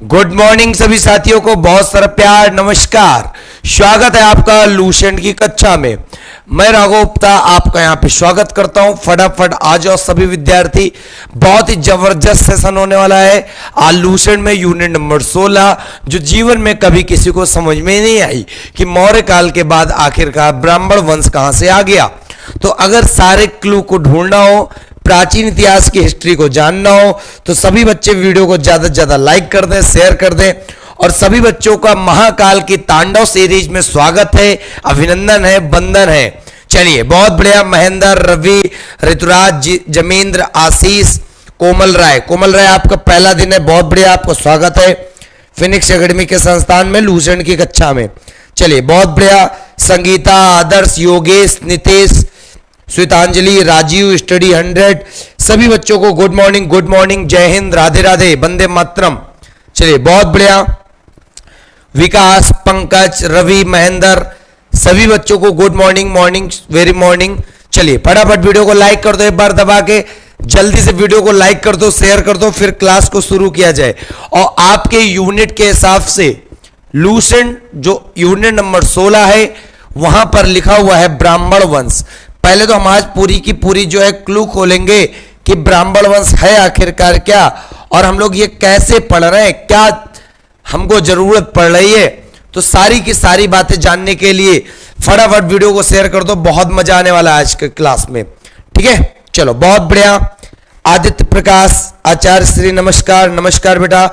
Good morning सभी साथियों को बहुत सारा प्यार, नमस्कार। स्वागत है आपका लूसेंट की कक्षा में। मैं राघव गुप्ता आपका यहां पे स्वागत करता हूं। फटाफट आ जाओ सभी विद्यार्थी, बहुत ही जबरदस्त सेशन होने वाला है आज लूसेंट में। यूनिट नंबर 16 जो जीवन में कभी किसी को समझ में नहीं आई कि मौर्य काल के बाद आखिरकार ब्राह्मण वंश कहां से आ गया। तो अगर सारे क्लू को ढूंढना हो, प्राचीन इतिहास की हिस्ट्री को जानना हो, तो सभी बच्चे वीडियो को ज्यादा से ज्यादा लाइक कर दें, शेयर कर दें। और सभी बच्चों का महाकाल की तांडव सीरीज में स्वागत है, अभिनंदन है, वंदन है। चलिए, बहुत बढ़िया। महेंद्र, रवि, ऋतुराज, जमेंद्र, आशीष, कोमल राय आपका पहला दिन है, बहुत बढ़िया, आपका स्वागत है फिनिक्स एकेडमी के संस्थान में लूसेंट की कक्षा में। चलिए, बहुत बढ़िया। संगीता, आदर्श, योगेश, नितेश, श्वेतांजलि, राजीव, स्टडी 100, सभी बच्चों को गुड मॉर्निंग, जय हिंद, राधे राधे, वंदे मातरम। चलिए, बहुत बढ़िया। विकास, पंकज, रवि, महेंद्र, सभी बच्चों को गुड मॉर्निंग, वेरी मॉर्निंग। चलिए, फटाफट वीडियो को लाइक कर दो, एक बार दबा के जल्दी से वीडियो को लाइक कर दो, शेयर कर दो, फिर क्लास को शुरू किया जाए। और आपके यूनिट के हिसाब से लूसेंट जो यूनिट नंबर 16 है वहां पर लिखा हुआ है ब्राह्मण वंश। पहले तो हम आज पूरी की पूरी जो है क्लू खोलेंगे कि ब्राह्मण वंश है आखिरकार क्या, और हम लोग ये कैसे पढ़ रहे हैं, क्या हमको जरूरत पड़ रही है। तो सारी की सारी बातें जानने के लिए फटाफट वीडियो को शेयर कर दो, बहुत मजा आने वाला है आज के क्लास में। ठीक है, चलो, बहुत बढ़िया। आदित्य प्रकाश, आचार्य श्री, नमस्कार बेटा।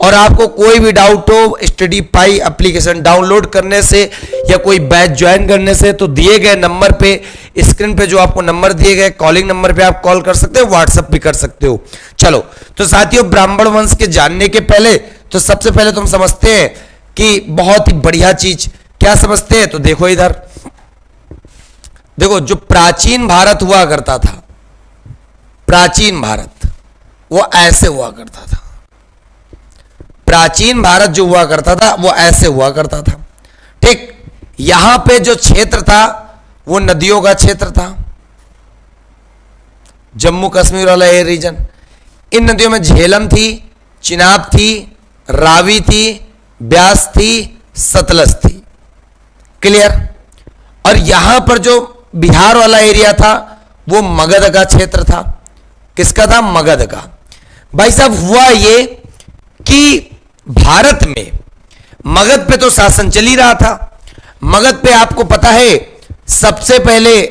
और आपको कोई भी डाउट हो स्टडी पाई एप्लीकेशन डाउनलोड करने से या कोई बैच ज्वाइन करने से, तो दिए गए नंबर पे, स्क्रीन पे जो आपको नंबर दिए गए कॉलिंग नंबर पे आप कॉल कर सकते हो, व्हाट्सएप भी कर सकते हो। चलो, तो साथियों, ब्राह्मण वंश के जानने के पहले तो सबसे पहले तुम समझते हैं कि बहुत ही बढ़िया चीज क्या समझते हैं, तो देखो इधर देखो। जो प्राचीन भारत हुआ करता था, प्राचीन भारत वो ऐसे हुआ करता था। प्राचीन भारत जो हुआ करता था वो ऐसे हुआ करता था। ठीक, यहां पे जो क्षेत्र था वो नदियों का क्षेत्र था, जम्मू कश्मीर वाला ये रीजन। इन नदियों में झेलम थी, चिनाब थी, रावी थी, ब्यास थी, सतलज थी। क्लियर। और यहां पर जो बिहार वाला एरिया था वो मगध का क्षेत्र था। किसका था? मगध का। भाई साहब, हुआ ये कि भारत में मगध पे तो शासन चल ही रहा था। मगध पे आपको पता है सबसे पहले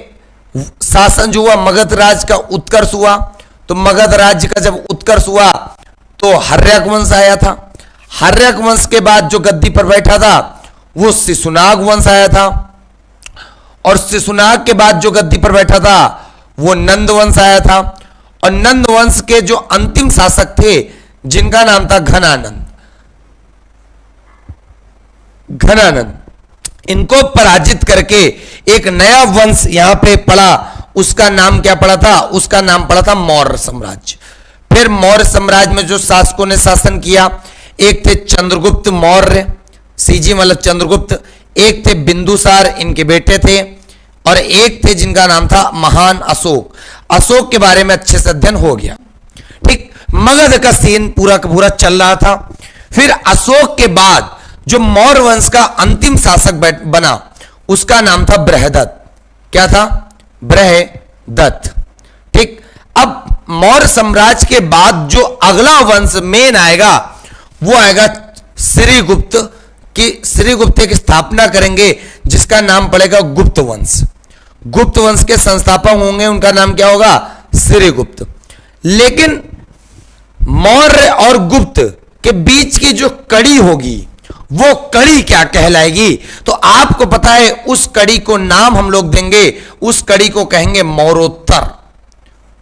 शासन जो हुआ मगध राज्य का उत्कर्ष हुआ। तो मगध राज्य का जब उत्कर्ष हुआ तो हर्यक वंश आया था। हर्यक वंश के बाद जो गद्दी पर बैठा था वो शिशुनाग वंश आया था। और शिशुनाग के बाद जो गद्दी पर बैठा था वो नंद वंश आया था। और नंद वंश के जो अंतिम शासक थे जिनका नाम था घनानंद, इनको पराजित करके एक नया वंश यहां पे पड़ा। उसका नाम क्या पड़ा था? उसका नाम पड़ा था मौर्य साम्राज्य। फिर मौर्य साम्राज्य में जो शासकों ने शासन किया, एक थे चंद्रगुप्त मौर्य, सीजी मतलब चंद्रगुप्त, एक थे बिंदुसार, इनके बेटे थे, और एक थे जिनका नाम था महान अशोक। अशोक के बारे में अच्छे से अध्ययन हो गया। ठीक, मगध का सीन पूरा का पूरा चल रहा था। फिर अशोक के बाद जो मौर्य वंश का अंतिम शासक बना उसका नाम था बृहदत्त। क्या था? बृहदत्त। ठीक, अब मौर्य साम्राज्य के बाद जो अगला वंश मेन आएगा वो आएगा श्रीगुप्त की। श्रीगुप्त की स्थापना करेंगे जिसका नाम पड़ेगा गुप्त वंश। गुप्त वंश के संस्थापक होंगे, उनका नाम क्या होगा? श्रीगुप्त। लेकिन मौर्य और गुप्त के बीच की जो कड़ी होगी वो कड़ी क्या कहलाएगी? तो आपको पता है उस कड़ी को नाम हम लोग देंगे, उस कड़ी को कहेंगे मौर्योत्तर।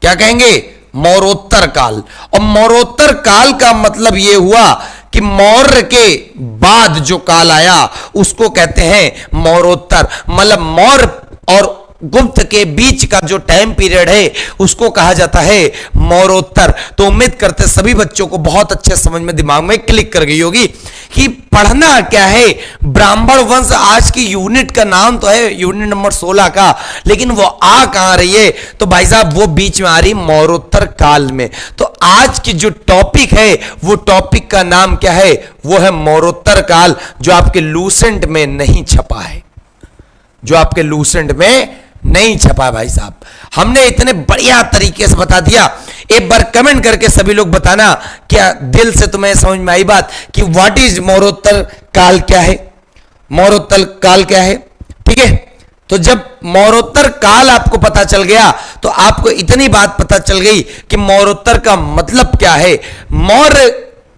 क्या कहेंगे? मौर्योत्तर काल। और मौर्योत्तर काल का मतलब यह हुआ कि मौर्य के बाद जो काल आया उसको कहते हैं मौर्योत्तर। मतलब मौर्य और गुप्त के बीच का जो टाइम पीरियड है उसको कहा जाता है मौर्योत्तर। तो उम्मीद करते सभी बच्चों को बहुत अच्छे समझ में दिमाग में क्लिक कर गई होगी कि पढ़ना क्या है। ब्राह्मण वंश आज की यूनिट का नाम तो है यूनिट नंबर 16 का, लेकिन वो आ कहां रही है, तो भाई साहब वो बीच में आ रही मौर्योत्तर काल में। तो आज की जो टॉपिक है वो टॉपिक का नाम क्या है, वो है मौर्योत्तर काल, जो आपके लूसेंट में नहीं छपा है, जो आपके लूसेंट में नहीं छपा। भाई साहब हमने इतने बढ़िया तरीके से बता दिया। एक बार कमेंट करके सभी लोग बताना क्या दिल से तुम्हें समझ में आई बात कि व्हाट इज मौर्योत्तर काल क्या है, मौर्योत्तर काल क्या है। ठीक है, तो जब मौर्योत्तर काल आपको पता चल गया तो आपको इतनी बात पता चल गई कि मौर्योत्तर का मतलब क्या है। मौर्य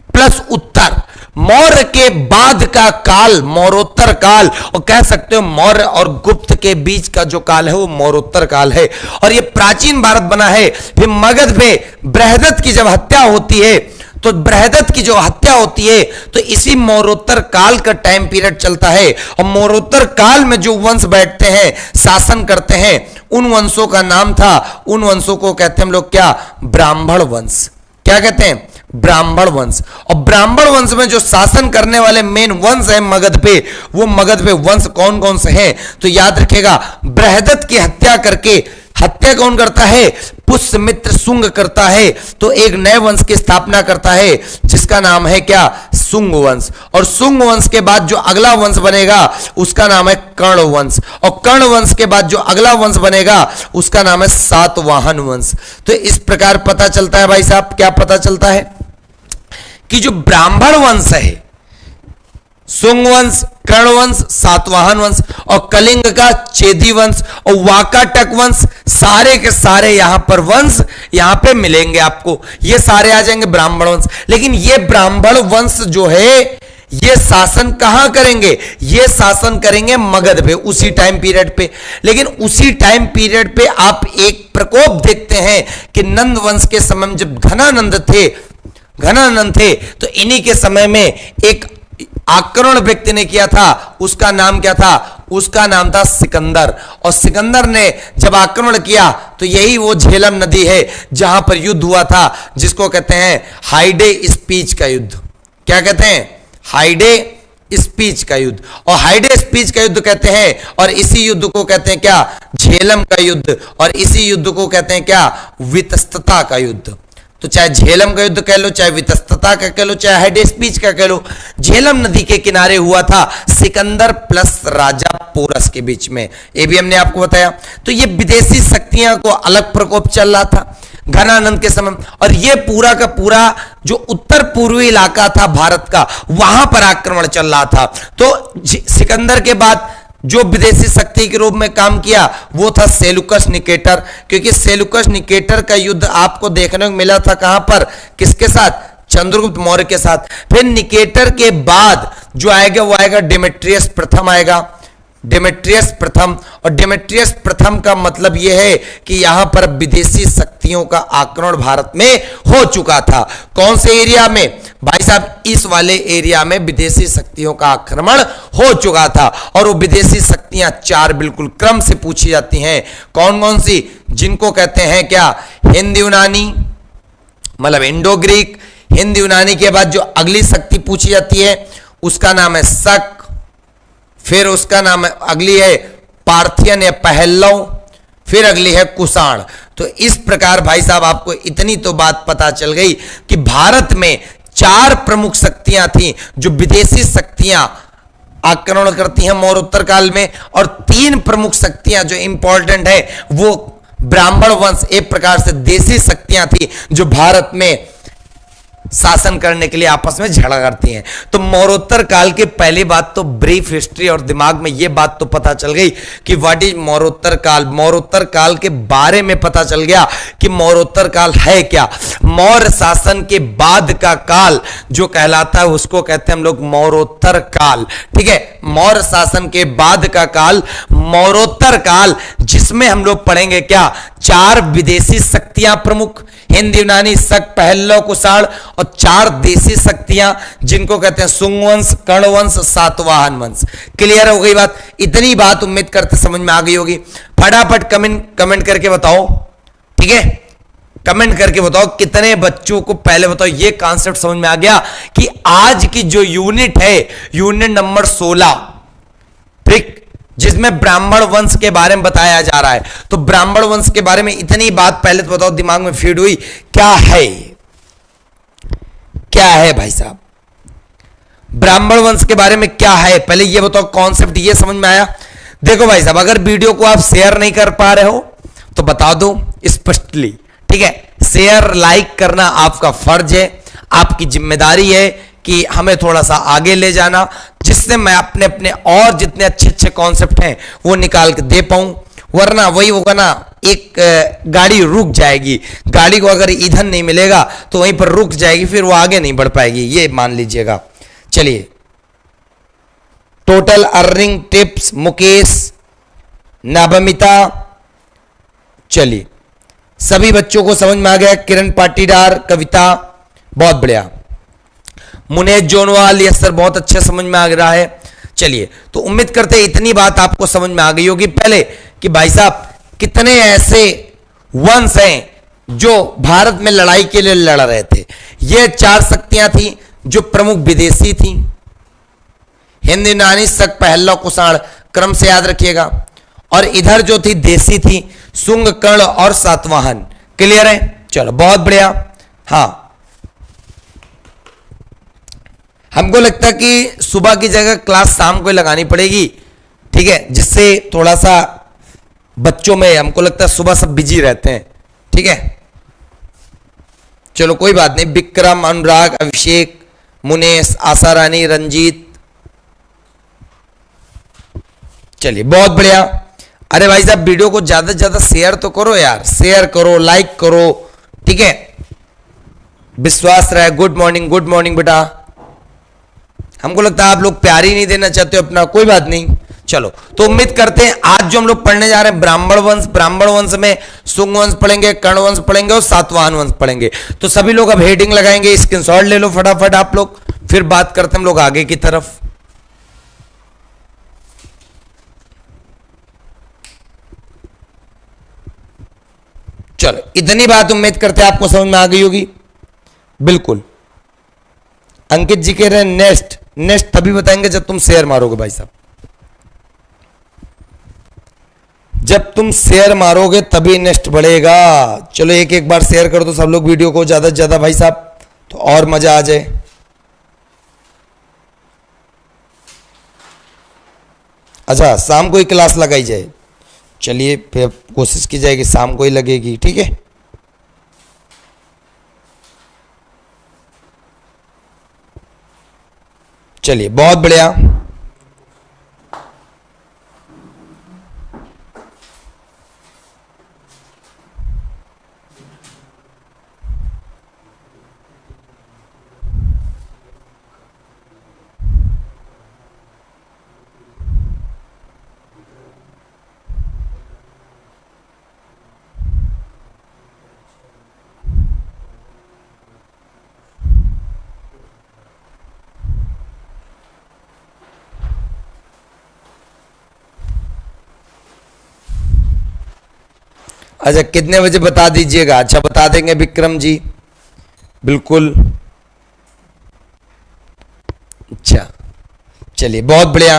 प्लस उत्तर, मौर्य के बाद का काल मौर्योत्तर काल, और कह सकते हो मौर्य और गुप्त के बीच का जो काल है वो मौर्योत्तर काल है। और ये प्राचीन भारत बना है। फिर मगध में बृहदत्त की जब हत्या होती है, तो बृहदत्त की जो हत्या होती है तो इसी मौर्योत्तर काल का टाइम पीरियड चलता है। और मौर्योत्तर काल में जो वंश बैठते हैं, शासन करते हैं, उन वंशों का नाम था, उन वंशों को कहते हैं हम लोग क्या, ब्राह्मण वंश। क्या कहते हैं, ब्राह्मण वंश। और ब्राह्मण वंश में जो शासन करने वाले मेन वंश है मगध पे, वो मगध पे वंश कौन कौन से हैं, तो याद रखेगा बृहदत्त की हत्या करके, हत्या कौन करता है, पुष्यमित्र शुंग करता है। तो एक नए वंश की स्थापना करता है जिसका नाम है क्या, शुंग वंश। और शुंग वंश के बाद जो अगला वंश बनेगा उसका नाम है कर्ण वंश। और कर्ण वंश के बाद जो अगला वंश बनेगा उसका नाम है सातवाहन वंश। तो इस प्रकार पता चलता है भाई साहब, क्या पता चलता है कि जो ब्राह्मण वंश है, शुंग वंश, कर्ण वंश, सातवाहन वंश, और कलिंग का चेदी वंश और वाकाटक वंश, सारे के सारे यहां पर वंश यहां पे मिलेंगे आपको। ये सारे आ जाएंगे ब्राह्मण वंश। लेकिन ये ब्राह्मण वंश जो है ये शासन कहां करेंगे, ये शासन करेंगे मगध पे, उसी टाइम पीरियड पे। लेकिन उसी टाइम पीरियड पे आप एक प्रकोप देखते हैं कि नंद वंश के समय में जब घनानंद थे तो इन्हीं के समय में एक आक्रमण व्यक्ति ने किया था, उसका नाम क्या था, उसका नाम था सिकंदर। और सिकंदर ने जब आक्रमण किया तो यही वो झेलम नदी है जहां पर युद्ध हुआ था, जिसको कहते हैं हाइडे स्पीच का युद्ध। क्या कहते हैं, हाइडे स्पीच का युद्ध। और हाइडे स्पीच का युद्ध कहते हैं, और इसी युद्ध को कहते हैं क्या, झेलम का युद्ध। और इसी युद्ध को कहते हैं क्या, वितस्तता का युद्ध। तो चाहे झेलम का युद्ध कह लो, चाहे वितस्तता का कह लो, चाहे हाइडे स्पीच का कह लो, झेलम नदी के किनारे हुआ था सिकंदर प्लस राजा पोरस के बीच में। ये भी हमने आपको बताया। तो ये विदेशी शक्तियां को अलग प्रकोप चल रहा था घनानंद के समय, और ये पूरा का पूरा जो उत्तर पूर्वी इलाका था भारत का, वहां पर आक्रमण चल रहा था। तो सिकंदर के बाद जो विदेशी शक्ति के रूप में काम किया वो था सेलुकस निकेटर, क्योंकि सेलुकस निकेटर का युद्ध आपको देखने को मिला था कहां पर, किसके साथ, चंद्रगुप्त मौर्य के साथ। फिर निकेटर के बाद जो आएगा वो आएगा डेमेट्रियस प्रथम आएगा, डेमेट्रियस प्रथम। और डेमेट्रियस प्रथम का मतलब यह है कि यहां पर विदेशी शक्तियों का आक्रमण भारत में हो चुका था। कौन से एरिया में भाई साहब, इस वाले एरिया में विदेशी शक्तियों का आक्रमण हो चुका था। और वो विदेशी शक्तियां चार बिल्कुल क्रम से पूछी जाती हैं। कौन कौन सी, जिनको कहते हैं क्या, हिंद यूनानी, मतलब इंडो ग्रीक। हिंद यूनानी के बाद जो अगली शक्ति पूछी जाती है उसका नाम है शक, फिर उसका नाम है, अगली है पार्थियन या पहल्लव, फिर अगली है कुषाण। तो इस प्रकार भाई साहब आपको इतनी तो बात पता चल गई कि भारत में चार प्रमुख शक्तियां थीं जो विदेशी शक्तियां आक्रमण करती हैं मौर्योत्तर काल में, और तीन प्रमुख शक्तियां जो इंपॉर्टेंट है वो ब्राह्मण वंश, एक प्रकार से देशी शक्तियां थी जो भारत में शासन करने के लिए आपस में झगड़ा करती हैं। तो मौर्योत्तर काल की पहली बात तो ब्रीफ हिस्ट्री, और दिमाग में यह बात तो पता चल गई कि व्हाट इज मौर्योत्तर काल। मौर्योत्तर काल के बारे में पता चल गया कि मौर्योत्तर काल है क्या। मौर्य शासन के बाद का काल जो कहलाता है उसको कहते हैं हम लोग मौर्योत्तर काल। ठीक है, मौर्य शासन के बाद का काल मौर्योत्तर काल, जिसमें हम लोग पढ़ेंगे क्या, चार विदेशी शक्तियां प्रमुख, हिंद, यूनानी, शक, पहल्लव, कुषाण और 4 देसी शक्तियां जिनको कहते हैं सुंग वंश, कर्ण वंश, सातवाहन वंश। क्लियर हो गई बात? इतनी बात उम्मीद करते समझ में आ गई होगी। फटाफट कमेंट करके बताओ, ठीक है? कमेंट करके बताओ कितने बच्चों को पहले बताओ ये कॉन्सेप्ट समझ में आ गया कि आज की जो यूनिट है, यूनिट नंबर 16, ठीक, जिसमें ब्राह्मण वंश के बारे में बताया जा रहा है। तो ब्राह्मण वंश के बारे में इतनी बात पहले तो बताओ दिमाग में फीड हुई, क्या है? क्या है भाई साहब ब्राह्मण वंश के बारे में? क्या है पहले ये बताओ, कॉन्सेप्ट ये समझ में आया? देखो भाई साहब, अगर वीडियो को आप शेयर नहीं कर पा रहे हो तो बता दो स्पष्टली, ठीक है? शेयर लाइक करना आपका फर्ज है, आपकी जिम्मेदारी है कि हमें थोड़ा सा आगे ले जाना, जिससे मैं अपने अपने और जितने अच्छे अच्छे कॉन्सेप्ट हैं वो निकाल के दे पाऊं। वरना वही होगा ना, एक गाड़ी रुक जाएगी, गाड़ी को अगर ईंधन नहीं मिलेगा तो वहीं पर रुक जाएगी, फिर वो आगे नहीं बढ़ पाएगी, ये मान लीजिएगा। चलिए, total earning tips Mukesh, Navmita, चलिए सभी बच्चों को समझ में आ गया। किरण पाटीदार, कविता, बहुत बढ़िया। मुनेश जोनवाल, यस सर, बहुत अच्छे समझ में आ रहा है। चलिए, तो उम्मीद करते हैं इतनी बात आपको समझ में आ गई होगी पहले कि भाई साहब कितने ऐसे वंश हैं जो भारत में लड़ाई के लिए लड़ रहे थे। ये 4 शक्तियां थी जो प्रमुख विदेशी थी, हिंद, यूनानी, शक, पहल्लव, कुषाण, क्रम से याद रखिएगा। और इधर जो थी देसी थी सुंग, कर्ण और सातवाहन। क्लियर है? चलो बहुत बढ़िया। हाँ, हमको लगता है कि सुबह की जगह क्लास शाम को लगानी पड़ेगी, ठीक है? जिससे थोड़ा सा बच्चों में, हमको लगता है सुबह सब बिजी रहते हैं, ठीक है? चलो कोई बात नहीं। विक्रम, अनुराग, अभिषेक, मुनेश, आशा रानी, रंजीत, चलिए बहुत बढ़िया। अरे भाई साहब वीडियो को ज्यादा से ज्यादा शेयर तो करो यार, शेयर करो, लाइक करो, ठीक है? विश्वास रहे। गुड मॉर्निंग बेटा। हमको लगता है आप लोग प्यार ही नहीं देना चाहते हो अपना, कोई बात नहीं। चलो, तो उम्मीद करते हैं आज जो हम लोग पढ़ने जा रहे हैं ब्राह्मण वंश, ब्राह्मण वंश में सुंग वंश पढ़ेंगे, कर्ण वंश पढ़ेंगे और सातवाहन वंश पढ़ेंगे। तो सभी लोग अब हेडिंग लगाएंगे, स्क्रीनशॉट ले लो फटाफट आप लोग, फिर बात करते हैं हम लोग आगे की तरफ। चलो, इतनी बात उम्मीद करते हैं आपको समझ में आ गई होगी। बिल्कुल। अंकित जी कह रहे हैं नेक्स्ट तभी बताएंगे जब तुम शेयर मारोगे भाई साहब, जब तुम शेयर मारोगे तभी नेक्स्ट बढ़ेगा। चलो एक बार शेयर कर दो सब लोग वीडियो को ज्यादा से ज्यादा भाई साहब, तो और मजा आ जाए। अच्छा, शाम को ही क्लास लगाई जाए। चलिए फिर कोशिश की जाएगी शाम को ही लगेगी, ठीक है? चलिए बहुत बढ़िया। अच्छा, कितने बजे बता दीजिएगा? अच्छा, बता देंगे विक्रम जी, बिल्कुल। अच्छा, चलिए बहुत बढ़िया।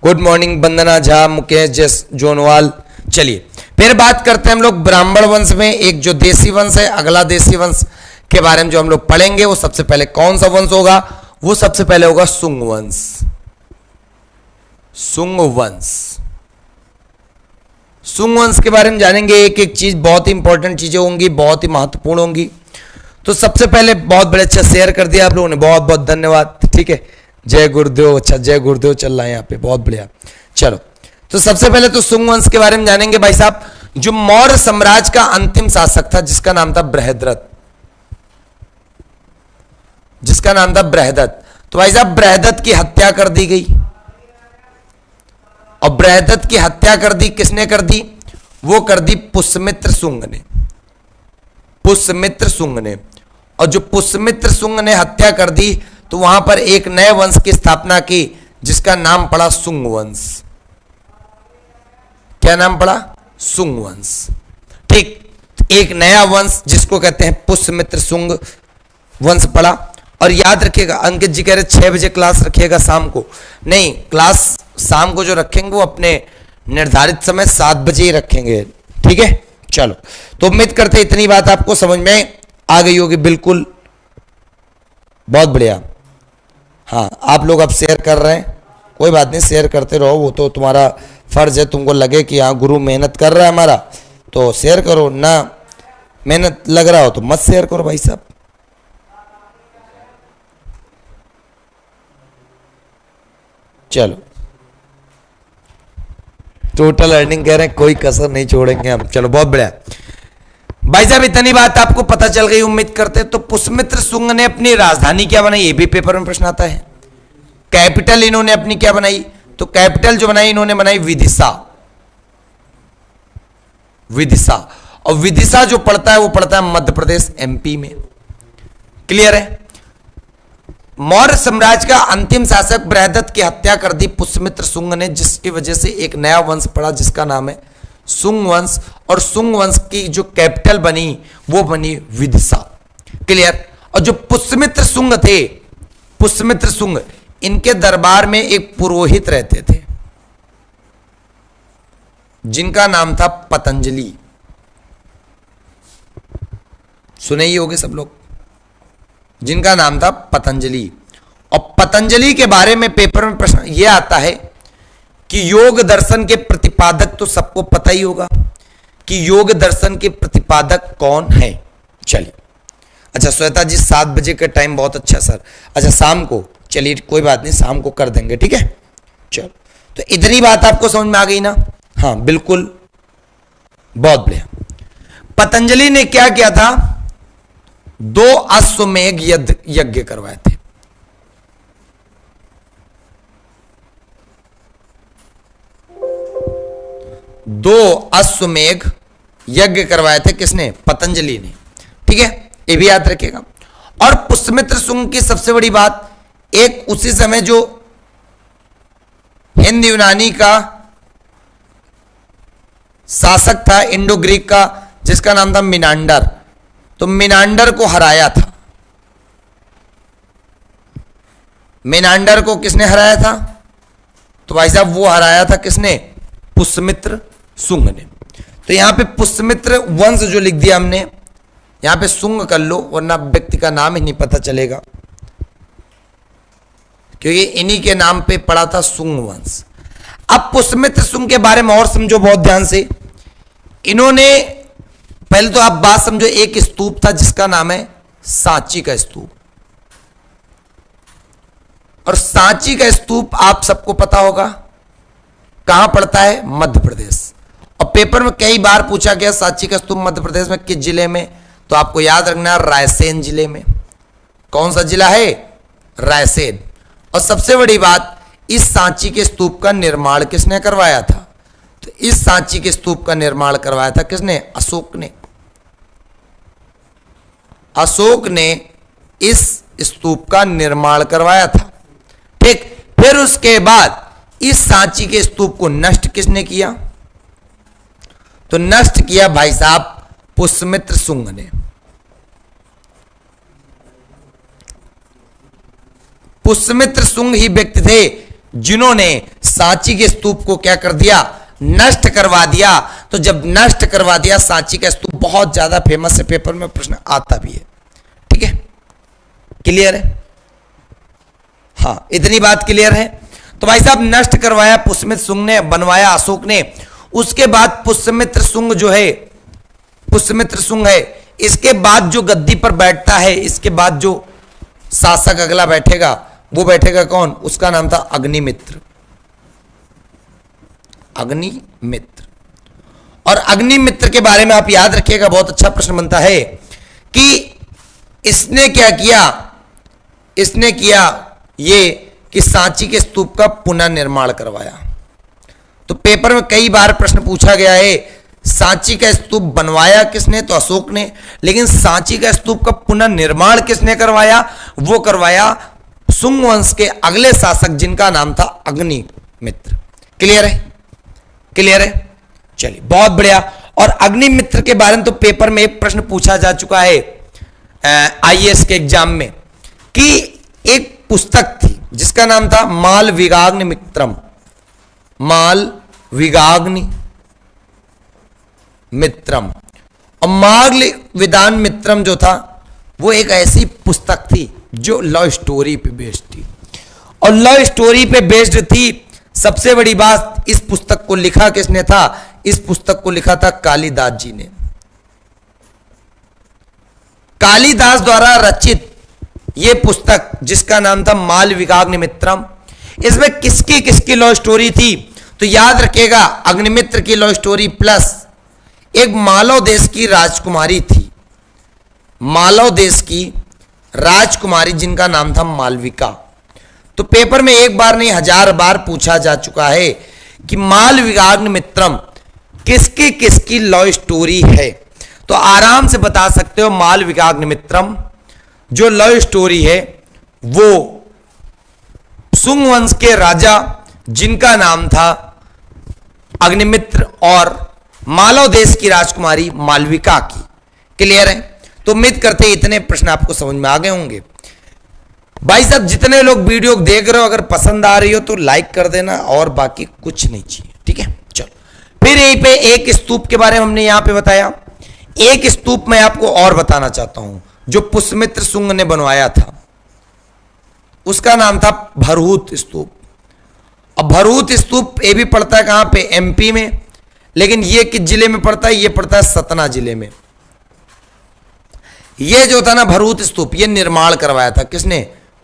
गुड मॉर्निंग वंदना झा, मुकेश जोनवाल। चलिए फिर बात करते हैं हम लोग ब्राह्मण वंश में। एक जो देसी वंश है, अगला देसी वंश के बारे में जो हम लोग पढ़ेंगे वो सबसे पहले कौन सा वंश होगा? वो सबसे पहले होगा सुंग वंश। सुंग वंश, सुंग वंश के बारे में जानेंगे। एक एक चीज बहुत ही इंपॉर्टेंट चीजें होंगी, बहुत ही महत्वपूर्ण होंगी। तो सबसे पहले बहुत बड़े अच्छा शेयर कर दिया आप लोगों ने, बहुत बहुत धन्यवाद, ठीक है? जय गुरुदेव। अच्छा, जय गुरुदेव चल रहा है यहाँ पे, बहुत बढ़िया। चलो, तो सबसे पहले तो सुंग वंश के बारे में जानेंगे भाई साहब। जो मौर्य साम्राज्य का अंतिम शासक था जिसका नाम था बृहद्रथ, जिसका नाम था बृहदत्त। तो भाई साहब बृहदत्त की हत्या कर दी गई, और बृहदत्त की हत्या कर दी किसने कर दी? वो कर दी पुष्यमित्र शुंग ने। पुष्यमित्र शुंग ने। और जो पुष्यमित्र शुंग ने हत्या कर दी तो वहां पर एक नए वंश की स्थापना की जिसका नाम पड़ा शुंग वंश। क्या नाम पड़ा? शुंग वंश। ठीक, एक नया वंश जिसको कहते हैं पुष्यमित्र शुंग वंश पड़ा। और याद रखिएगा, अंकित जी कह रहे 6 बजे क्लास रखिएगा शाम को। नहीं, क्लास शाम को जो रखेंगे वो अपने निर्धारित समय 7 बजे ही रखेंगे। ठीक है, चलो। तो उम्मीद करते इतनी बात आपको समझ में आ गई होगी। बिल्कुल, बहुत बढ़िया। हाँ, आप लोग अब शेयर कर रहे हैं, कोई बात नहीं, शेयर करते रहो, वो तो तुम्हारा फर्ज है। तुमको लगे कि हाँ गुरु मेहनत कर रहा है हमारा, तो शेयर करो। ना मेहनत लग रहा हो तो मत शेयर करो भाई साहब। चलो, टोटल अर्निंग कह रहे हैं, कोई कसर नहीं छोड़ेंगे हम। चलो, बहुत बढ़िया भाई साहब, इतनी बात आपको पता चल गई उम्मीद करते। तो पुष्यमित्र शुंग ने अपनी राजधानी क्या बनाई, ये भी पेपर में प्रश्न आता है। कैपिटल इन्होंने अपनी क्या बनाई, तो कैपिटल जो बनाई इन्होंने बनाई विदिशा। विदिशा, और विदिशा जो पड़ता है वो पड़ता है मध्य प्रदेश एमपी में। क्लियर है? मौर्य साम्राज्य का अंतिम शासक बृहदत्त की हत्या कर दी पुष्यमित्र शुंग ने, जिसकी वजह से एक नया वंश पड़ा जिसका नाम है शुंग वंश। और शुंग वंश की जो कैपिटल बनी वो बनी विदिशा। क्लियर? और जो पुष्यमित्र शुंग थे, पुष्यमित्र शुंग, इनके दरबार में एक पुरोहित रहते थे जिनका नाम था पतंजलि। सुने ही होंगे सब लोग, जिनका नाम था पतंजलि। और पतंजलि के बारे में पेपर में प्रश्न यह आता है कि योग दर्शन के प्रतिपादक, तो सबको पता ही होगा कि योग दर्शन के प्रतिपादक कौन है। चलिए, अच्छा श्वेता जी 7 बजे का टाइम बहुत अच्छा सर। अच्छा, शाम को, चलिए कोई बात नहीं, शाम को कर देंगे। ठीक है, चलो। तो इतनी बात आपको समझ में आ गई ना? हाँ बिल्कुल, बहुत बढ़िया। पतंजलि ने क्या किया था, 2 अश्वमेध यज्ञ करवाए थे। दो अश्वमेध यज्ञ करवाए थे, किसने? पतंजलि ने। ठीक है, ये भी याद रखिएगा। और पुष्यमित्र शुंग की सबसे बड़ी बात, एक उसी समय जो हिंद यूनानी का शासक था, इंडो ग्रीक का, जिसका नाम था मिनांडर, तो मिनांडर को हराया था। मिनांडर को किसने हराया था? तो भाई साहब वो हराया था किसने? पुष्यमित्र शुंग ने। तो यहां पे पुष्यमित्र वंश जो लिख दिया हमने, यहां पे शुंग कर लो, वरना व्यक्ति का नाम ही नहीं पता चलेगा, क्योंकि इन्हीं के नाम पे पड़ा था शुंग वंश। अब पुष्यमित्र शुंग के बारे में और समझो बहुत ध्यान से। इन्होंने, पहले तो आप बात समझो, एक स्तूप था जिसका नाम है सांची का स्तूप। और सांची का स्तूप आप सबको पता होगा कहां पड़ता है? मध्य प्रदेश। और पेपर में कई बार पूछा गया सांची का स्तूप मध्य प्रदेश में किस जिले में, तो आपको याद रखना है रायसेन जिले में। कौन सा जिला है? रायसेन। और सबसे बड़ी बात, इस सांची के स्तूप का निर्माण किसने करवाया था? तो इस सांची के स्तूप का निर्माण करवाया था किसने? अशोक ने। अशोक ने इस स्तूप का निर्माण करवाया था। ठीक, फिर उसके बाद इस सांची के स्तूप को नष्ट किसने किया? तो नष्ट किया भाई साहब पुष्यमित्र शुंग ने। पुष्यमित्र शुंग ही व्यक्ति थे जिन्होंने सांची के स्तूप को क्या कर दिया? नष्ट करवा दिया। तो जब नष्ट करवा दिया सांची का स्तूप, बहुत ज्यादा फेमस है, पेपर में प्रश्न आता भी है। ठीक है, क्लियर है? हाँ, इतनी बात क्लियर है। तो भाई साहब नष्ट करवाया पुष्यमित्र शुंग ने, बनवाया अशोक ने। उसके बाद पुष्यमित्र शुंग जो है, पुष्यमित्र शुंग है, इसके बाद जो गद्दी पर बैठता है, इसके बाद जो शासक अगला बैठेगा, वो बैठेगा कौन? उसका नाम था अग्निमित्र। अग्निमित्र। और अग्निमित्र के बारे में आप याद रखिएगा, बहुत अच्छा प्रश्न बनता है कि इसने क्या किया? इसने किया ये कि सांची के स्तूप का पुनर्निर्माण करवाया। तो पेपर में कई बार प्रश्न पूछा गया है, सांची का स्तूप बनवाया किसने? तो अशोक ने। लेकिन सांची का स्तूप का पुनर्निर्माण किसने करवाया? वो करवाया शुंग वंश के अगले शासक जिनका नाम था अग्निमित्र। क्लियर है? क्लियर है? चलिए बहुत बढ़िया। और अग्निमित्र के बारे में तो पेपर में एक प्रश्न पूछा जा चुका है आईएएस के एग्जाम में कि एक पुस्तक थी जिसका नाम था मालविकाग्नि मित्रम। मालविकाग्नि मित्रम। और माल विदान मित्रम जो था वो एक ऐसी पुस्तक थी जो लव स्टोरी पे बेस्ड थी। और लव स्टोरी पे बेस्ड थी। सबसे बड़ी बात, इस पुस्तक को लिखा किसने था? इस पुस्तक को लिखा था कालिदास जी ने। कालिदास द्वारा रचित यह पुस्तक जिसका नाम था मालविकाग्नि मित्रम, इसमें किसकी किसकी लव स्टोरी थी? तो याद रखिएगा, अग्निमित्र की लव स्टोरी प्लस एक मालव देश की राजकुमारी थी। मालव देश की राजकुमारी जिनका नाम था मालविका। तो पेपर में एक बार नहीं 1000 बार पूछा जा चुका है कि मालविकाग्नि मित्रम किसकी किसकी लव स्टोरी है। तो आराम से बता सकते हो मालविकाग्नि मित्रम जो लव स्टोरी है वो शुंग वंश के राजा जिनका नाम था अग्निमित्र और मालव देश की राजकुमारी मालविका की। क्लियर है? तो उम्मीद करते हैं इतने प्रश्न आपको समझ में आ गए होंगे। भाई साहब जितने लोग वीडियो देख रहे हो अगर पसंद आ रही हो तो लाइक कर देना और बाकी कुछ नहीं चाहिए। ठीक है, चलो फिर यहीं पे एक स्तूप के बारे में हमने यहां पे बताया। एक स्तूप मैं आपको और बताना चाहता हूं जो पुष्यमित्र शुंग ने बनवाया था, उसका नाम था भरहूत स्तूप। अब भरहूत स्तूप ये भी पड़ता है कहां पे? एमपी में। लेकिन ये किस जिले में पड़ता है? ये पड़ता है सतना जिले में। ये जो था ना भरहूत स्तूप, ये निर्माण करवाया था किसने?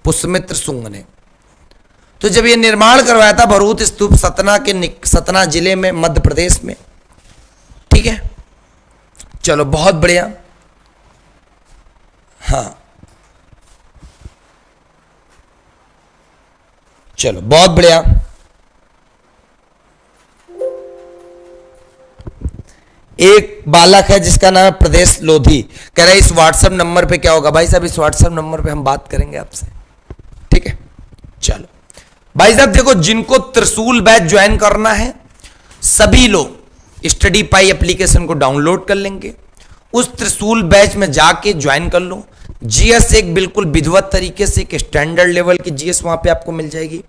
पुष्यमित्र शुंग ने। तो जब ये निर्माण करवाया था भरहूत स्तूप सतना के सतना जिले में मध्य प्रदेश में। ठीक है, चलो बहुत बढ़िया। हाँ चलो बहुत बढ़िया। एक बालक है जिसका नाम है प्रदेश लोधी, कह रहे इस व्हाट्सएप नंबर पे क्या होगा? भाई साहब इस व्हाट्सएप नंबर पे हम बात करेंगे आपसे। ठीक है, चलो भाई साहब देखो, जिनको त्रिशूल बैच ज्वाइन करना है सभी लोग स्टडी पाई एप्लीकेशन को डाउनलोड कर लेंगे। उस त्रिशूल बैच में जाके ज्वाइन कर लो। जीएस एक बिल्कुल विधिवत तरीके से एक स्टैंडर्ड लेवल की जीएस वहां पे आपको मिल जाएगी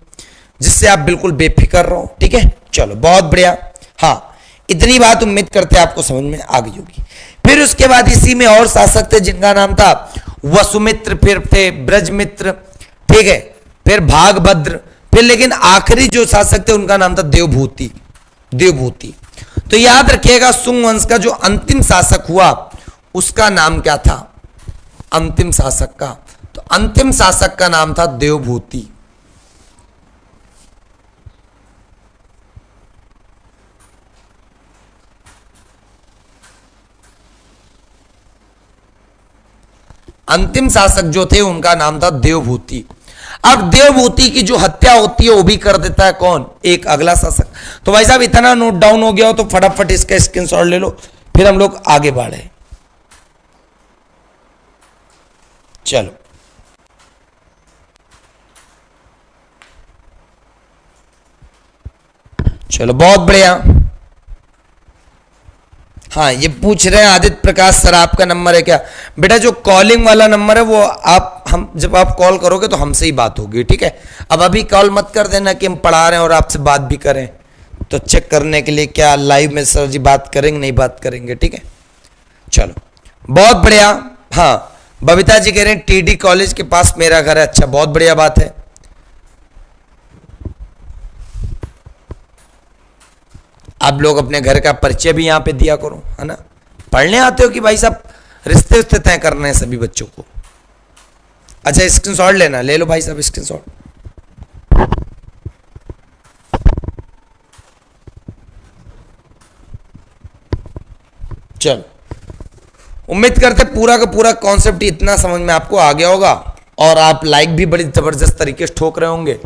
जिससे आप बिल्कुल बेफिक्र रहो। ठीक है, चलो बहुत बढ़िया। हाँ, इतनी बात उम्मीद करते हैं आपको समझ में आ गई होगी। फिर उसके बाद इसी में और शासक थे जिनका नाम था वसुमित्र, फिर थे ब्रजमित्र, ठीक है, फिर भागभद्र, फिर लेकिन आखिरी जो शासक थे उनका नाम था देवभूति। देवभूति। तो याद रखिएगा शुंग वंश का जो अंतिम शासक हुआ उसका नाम क्या था? अंतिम शासक का, तो अंतिम शासक का नाम था देवभूति। अंतिम शासक जो थे उनका नाम था देवभूति। अब देवभूति की जो हत्या होती है वो भी कर देता है कौन? एक अगला शासक। तो भाई साहब इतना नोट डाउन हो गया हो तो फटाफट इसका स्क्रीनशॉट ले लो, फिर हम लोग आगे बढ़े। चलो चलो बहुत बढ़िया। हाँ, ये पूछ रहे हैं आदित्य प्रकाश सर आपका नंबर है क्या? बेटा जो कॉलिंग वाला नंबर है वो हम जब आप कॉल करोगे तो हमसे ही बात होगी। ठीक है, अब अभी कॉल मत कर देना कि हम पढ़ा रहे हैं और आपसे बात भी करें, तो चेक करने के लिए क्या लाइव में सर जी बात करेंगे नहीं बात करेंगे। ठीक है, चलो बहुत बढ़िया। हाँ, बबीता जी कह रहे हैं टीडी कॉलेज के पास मेरा घर है। अच्छा, बहुत बढ़िया बात है। आप लोग अपने घर का परिचय भी यहां पे दिया करो, है ना। पढ़ने आते हो कि भाई साहब रिश्ते उस्ते तय करने हैं सभी बच्चों को। अच्छा, स्क्रीनशॉट लेना, ले लो भाई साहब स्क्रीनशॉट। चलो, उम्मीद करते पूरा का पूरा कॉन्सेप्ट इतना समझ में आपको आ गया होगा और आप लाइक भी बड़ी जबरदस्त तरीके से ठोक रहे होंगे।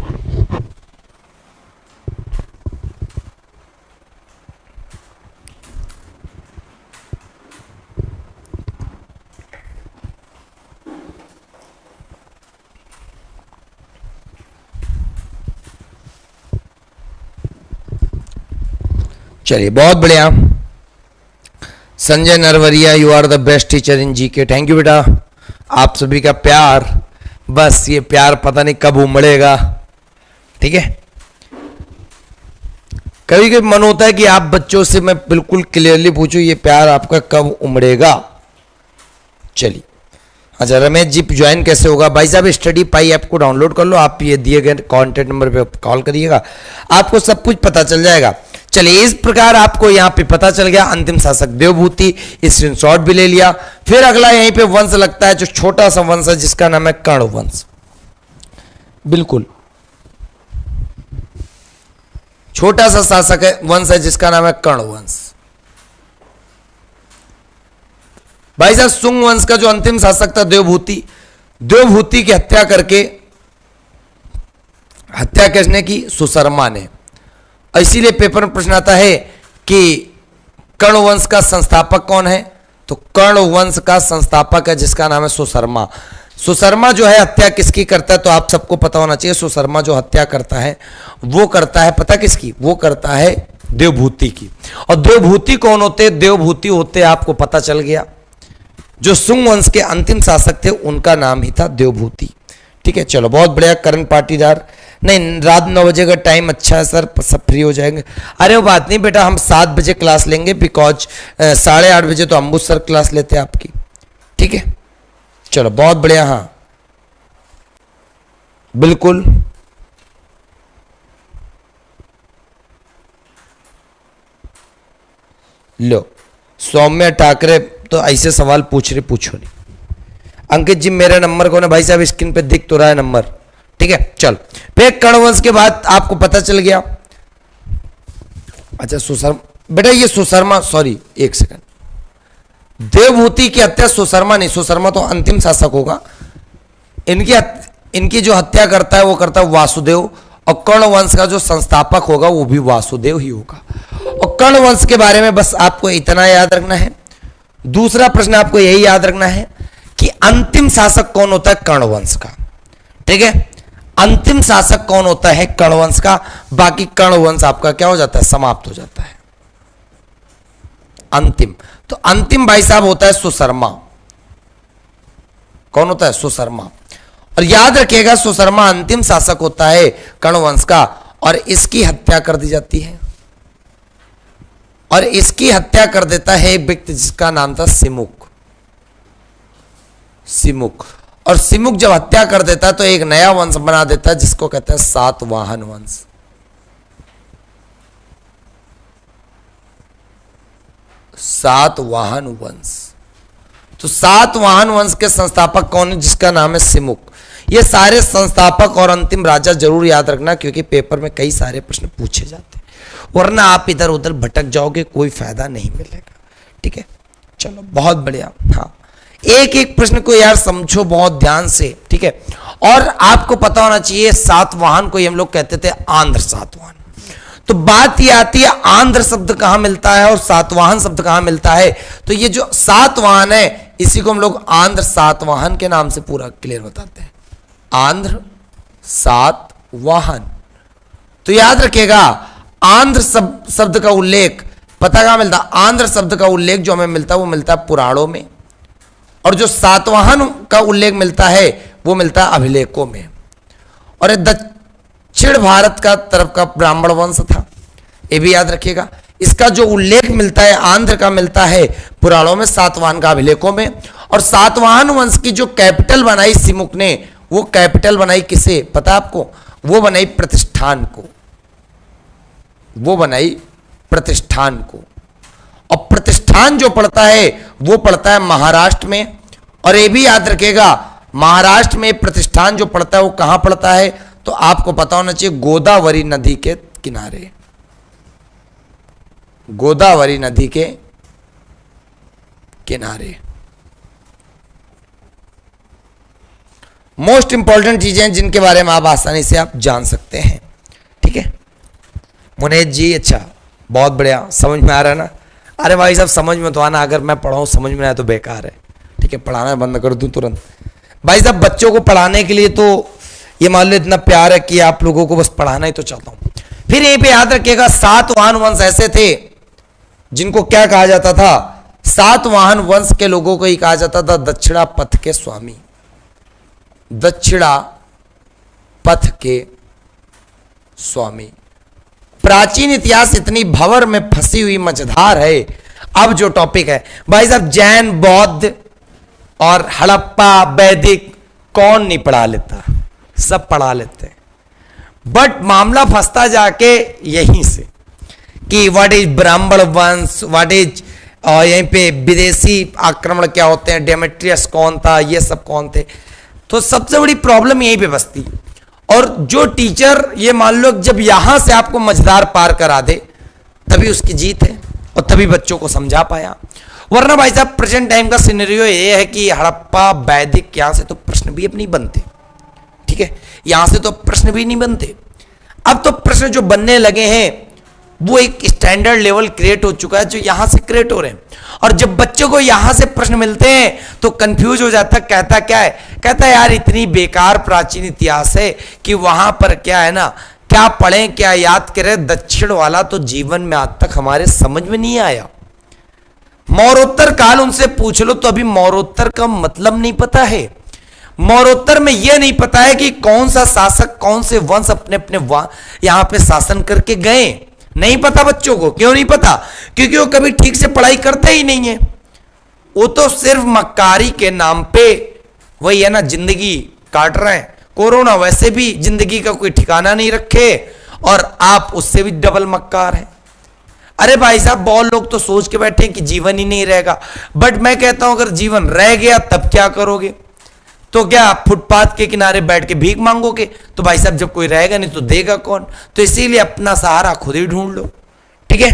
चलिए बहुत बढ़िया। Sanjay Narwaria, you are the best teacher in GK. Thank you बेटा। आप सभी का प्यार, बस ये प्यार पता नहीं कब उमड़ेगा। ठीक है, कभी कभी मन होता है कि आप बच्चों से मैं बिल्कुल क्लियरली पूछूं ये प्यार आपका कब उमड़ेगा। चलिए, अच्छा रमेश जी ज्वाइन कैसे होगा? भाई साहब स्टडी पाई ऐप को डाउनलोड कर लो, आप ये दिए गए कॉन्टेक्ट नंबर पे कॉल करिएगा, आपको सब कुछ पता चल जाएगा। चलिए, इस प्रकार आपको यहां पे पता चल गया अंतिम शासक देवभूति, स्क्रीनशॉट भी ले लिया। फिर अगला यहीं पे वंश लगता है जो छोटा सा वंश है जिसका नाम है कर्ण वंश। बिल्कुल छोटा सा शासक है, वंश है जिसका नाम है कर्ण वंश। भाई साहब सुंग वंश का जो अंतिम शासक था देवभूति, देवभूति की हत्या करके, हत्या किसने की? सुशर्मा ने। इसीलिए पेपर में प्रश्न आता है कि कर्ण वंश का संस्थापक कौन है? तो कर्ण वंश का संस्थापक है जिसका नाम है सुशर्मा। सुशर्मा जो है हत्या किसकी करता है? तो आप सबको पता होना चाहिए, सुशर्मा जो हत्या करता है वो करता है पता किसकी? वो करता है देवभूति की। और देवभूति कौन होते? देवभूति होते आपको पता चल गया, जो सुंग वंश के अंतिम शासक थे उनका नाम ही था देवभूति। ठीक है, चलो बहुत बढ़िया। करण पाटीदार, नहीं रात 9 बजे का टाइम अच्छा है सर, सब फ्री हो जाएंगे। अरे वो बात नहीं बेटा, हम 7 बजे क्लास लेंगे बिकॉज 8:30 बजे तो अम्बू सर क्लास लेते हैं आपकी। ठीक है, चलो बहुत बढ़िया। हाँ बिल्कुल, लो सौम्य ठाकरे तो ऐसे सवाल पूछ रहे, पूछो नहीं। अंकित जी मेरा नंबर कौन है? भाई साहब स्क्रीन पे दिख तो रहा है नंबर। ठीक है, चल फिर कर्ण के बाद आपको पता चल गया। अच्छा सुशर्मा, बेटा ये सुशर्मा, सॉरी एक सेकंड, देवभूति की हत्या सुशर्मा नहीं, सुशर्मा तो अंतिम शासक होगा। इनकी जो हत्या करता है वो करता है वासुदेव, और कर्ण वंश का जो संस्थापक होगा वो भी वासुदेव ही होगा। और कर्ण वंश के बारे में बस आपको इतना याद रखना है। दूसरा प्रश्न आपको यही याद रखना है कि अंतिम शासक कौन होता है कर्ण वंश का। ठीक है, अंतिम शासक कौन होता है कर्ण वंश का, बाकी कर्ण वंश आपका क्या हो जाता है? समाप्त हो जाता है। अंतिम, तो अंतिम भाई साहब होता है सुशर्मा। कौन होता है? सुशर्मा। और याद रखिएगा सुशर्मा अंतिम शासक होता है कर्ण वंश का, और इसकी हत्या कर दी जाती है। और इसकी हत्या कर देता है एक व्यक्ति जिसका नाम था सिमुक। सिमुक, और सिमुक जब हत्या कर देता है तो एक नया वंश बना देता है जिसको कहते हैं सातवाहन वंश। सातवाहन वंश, तो सातवाहन वंश के संस्थापक कौन है? जिसका नाम है सिमुक। ये सारे संस्थापक और अंतिम राजा जरूर याद रखना, क्योंकि पेपर में कई सारे प्रश्न पूछे जाते हैं, वरना आप इधर उधर भटक जाओगे, कोई फायदा नहीं मिलेगा। ठीक है, चलो बहुत बढ़िया। हाँ, एक एक प्रश्न को यार समझो बहुत ध्यान से। ठीक है, और आपको पता होना चाहिए सातवाहन को हम लोग कहते थे आंध्र सातवाहन। तो बात ये आती है आंध्र शब्द कहां मिलता है और सातवाहन शब्द कहां मिलता है। तो ये जो सातवाहन है इसी को हम लोग आंध्र सातवाहन के नाम से पूरा क्लियर बताते हैं, आंध्र सातवाहन। तो याद रखिएगा आंध्र शब्द का उल्लेख पता कहां मिलता है? आंध्र शब्द का उल्लेख जो हमें मिलता है वो मिलता है पुराणों में, और जो सातवाहन का उल्लेख मिलता है वो मिलता है अभिलेखों में। और दक्षिण भारत का तरफ का ब्राह्मण वंश था, ये भी याद रखिएगा। इसका जो उल्लेख मिलता है आंध्र का मिलता है पुराणों में, सातवाहन का अभिलेखों में। और सातवाहन वंश की जो कैपिटल बनाई सिमुक ने, वो कैपिटल बनाई किसे पता आपको? वो बनाई प्रतिष्ठान को, वो बनाई प्रतिष्ठान को। और प्रतिष्ठान जो पड़ता है वो पड़ता है महाराष्ट्र में। और ये भी याद रखिएगा महाराष्ट्र में प्रतिष्ठान जो पड़ता है वो कहां पड़ता है? तो आपको पता होना चाहिए गोदावरी नदी के किनारे, गोदावरी नदी के किनारे। मोस्ट इंपॉर्टेंट चीजें हैं जिनके बारे में आप आसानी से आप जान सकते हैं। ठीक है मुनीत जी, अच्छा बहुत बढ़िया, समझ में आ रहा है ना? अरे भाई साहब समझ में तो आना, अगर मैं पढ़ाऊं समझ में आया तो बेकार है। ठीक है, पढ़ाना बंद कर दूं तुरंत। भाई साहब बच्चों को पढ़ाने के लिए तो ये मान लो इतना प्यार है कि आप लोगों को बस पढ़ाना ही तो चाहता हूं। फिर यहीं पे याद रखिएगा सातवाहन वंश ऐसे थे जिनको क्या कहा जाता था, सातवाहन वंश के लोगों को ही कहा जाता था दक्षिणा पथ के स्वामी। दक्षिणा पथ के स्वामी। प्राचीन इतिहास इतनी भंवर में फंसी हुई मझधार है। अब जो टॉपिक है भाई साहब, जैन, बौद्ध और हड़प्पा, वैदिक, कौन नहीं पढ़ा लेता, सब पढ़ा लेते हैं। बट मामला फंसता जाके यहीं से कि व्हाट इज ब्राह्मण वंश, व्हाट इज यहीं पे विदेशी आक्रमण क्या होते हैं, डेमेट्रियस कौन था, ये सब कौन थे। तो सबसे बड़ी प्रॉब्लम यहीं पे बसती। और जो टीचर ये मान लो जब यहां से आपको मझधार पार करा दे तभी उसकी जीत है और तभी बच्चों को समझा पाया। वरना भाई साहब प्रेजेंट टाइम का सिनेरियो ये है कि हड़प्पा, वैदिक, यहां से तो प्रश्न भी अब नहीं बनते। ठीक है, यहां से तो प्रश्न भी नहीं बनते। अब तो प्रश्न जो बनने लगे हैं वो एक स्टैंडर्ड लेवल क्रिएट हो चुका है जो यहां से क्रिएट हो रहे हैं। और जब बच्चों को यहां से प्रश्न मिलते हैं तो कंफ्यूज हो जाता, कहता क्या है, कहता है यार इतनी बेकार प्राचीन इतिहास है कि वहां पर क्या है ना, क्या पढ़ें क्या याद करें, दक्षिण वाला तो जीवन में आज तक हमारे समझ में नहीं आया। मौर्योत्तर काल उनसे पूछ लो तो अभी मौर्योत्तर का मतलब नहीं पता है। मौर्योत्तर में यह नहीं पता है कि कौन सा शासक कौन से वंश अपने अपने यहां पे शासन करके गए, नहीं पता बच्चों को। क्यों नहीं पता? क्योंकि वो कभी ठीक से पढ़ाई करते ही नहीं है। वो तो सिर्फ मक्कारी के नाम पे वही है ना, जिंदगी काट रहे हैं। कोरोना वैसे भी जिंदगी का कोई ठिकाना नहीं रखे और आप उससे भी डबल मक्कार हैं। अरे भाई साहब बहुत लोग तो सोच के बैठे हैं कि जीवन ही नहीं रहेगा, बट मैं कहता हूं अगर जीवन रह गया तब क्या करोगे? तो क्या फुटपाथ के किनारे बैठ के भीख मांगोगे? तो भाई साहब जब कोई रहेगा नहीं तो देगा कौन? तो इसीलिए अपना सहारा खुद ही ढूंढ लो। ठीक है,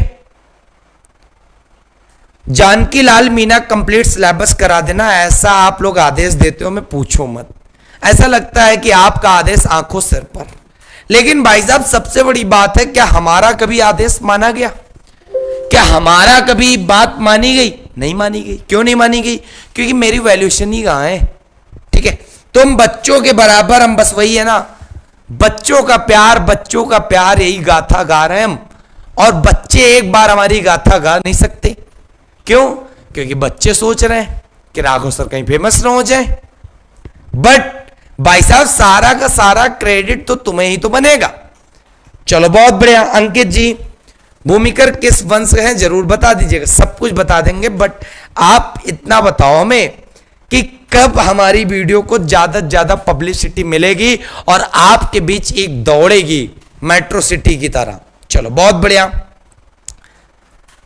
जानकी लाल मीना कंप्लीट सिलेबस करा देना, ऐसा आप लोग आदेश देते हो, मैं पूछो मत। ऐसा लगता है कि आपका आदेश आंखों सिर पर। लेकिन भाई साहब सबसे बड़ी बात है, क्या हमारा कभी आदेश माना गया? क्या हमारा कभी बात मानी गई? नहीं मानी गई। क्यों नहीं मानी गई? क्योंकि मेरी वैल्यूएशन ही कहां है। ठीक है, तुम बच्चों के बराबर, हम बस वही है ना, बच्चों का प्यार यही गाथा गा रहे हैं हम। और बच्चे एक बार हमारी गाथा गा नहीं सकते। क्यों? क्योंकि बच्चे सोच रहे हैं कि राघव सर कहीं फेमस ना हो जाए। बट भाई साहब सारा का सारा क्रेडिट तो तुम्हें ही तो बनेगा। चलो बहुत बढ़िया। अंकित जी, भूमिकर किस वंश हैं जरूर बता दीजिएगा। सब कुछ बता देंगे, बट आप इतना बताओ हमें कि कब हमारी वीडियो को ज्यादा से ज्यादा पब्लिसिटी मिलेगी और आपके बीच एक दौड़ेगी मेट्रो सिटी की तरह। चलो बहुत बढ़िया।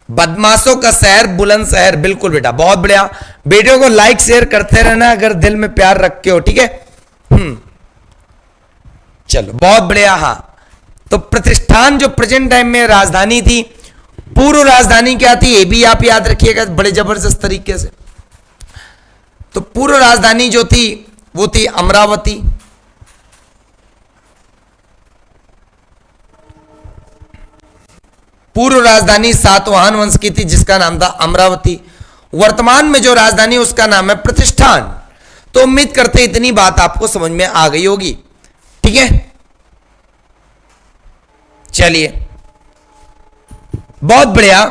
बदमाशों का शहर बुलंदशहर, बिल्कुल बेटा, बहुत बढ़िया। वीडियो को लाइक शेयर करते रहना अगर दिल में प्यार रखे हो। ठीक है, चलो बहुत बढ़िया। हाँ, तो प्रतिष्ठान जो प्रेजेंट टाइम में राजधानी थी, पूर्व राजधानी क्या थी ये भी आप याद रखिएगा बड़े जबरदस्त तरीके से। तो पूर्व राजधानी जो थी वो थी अमरावती। पूर्व राजधानी सातवाहन वंश की थी जिसका नाम था अमरावती। वर्तमान में जो राजधानी उसका नाम है प्रतिष्ठान। तो उम्मीद करते इतनी बात आपको समझ में आ गई होगी। ठीक है, चलिए बहुत बढ़िया।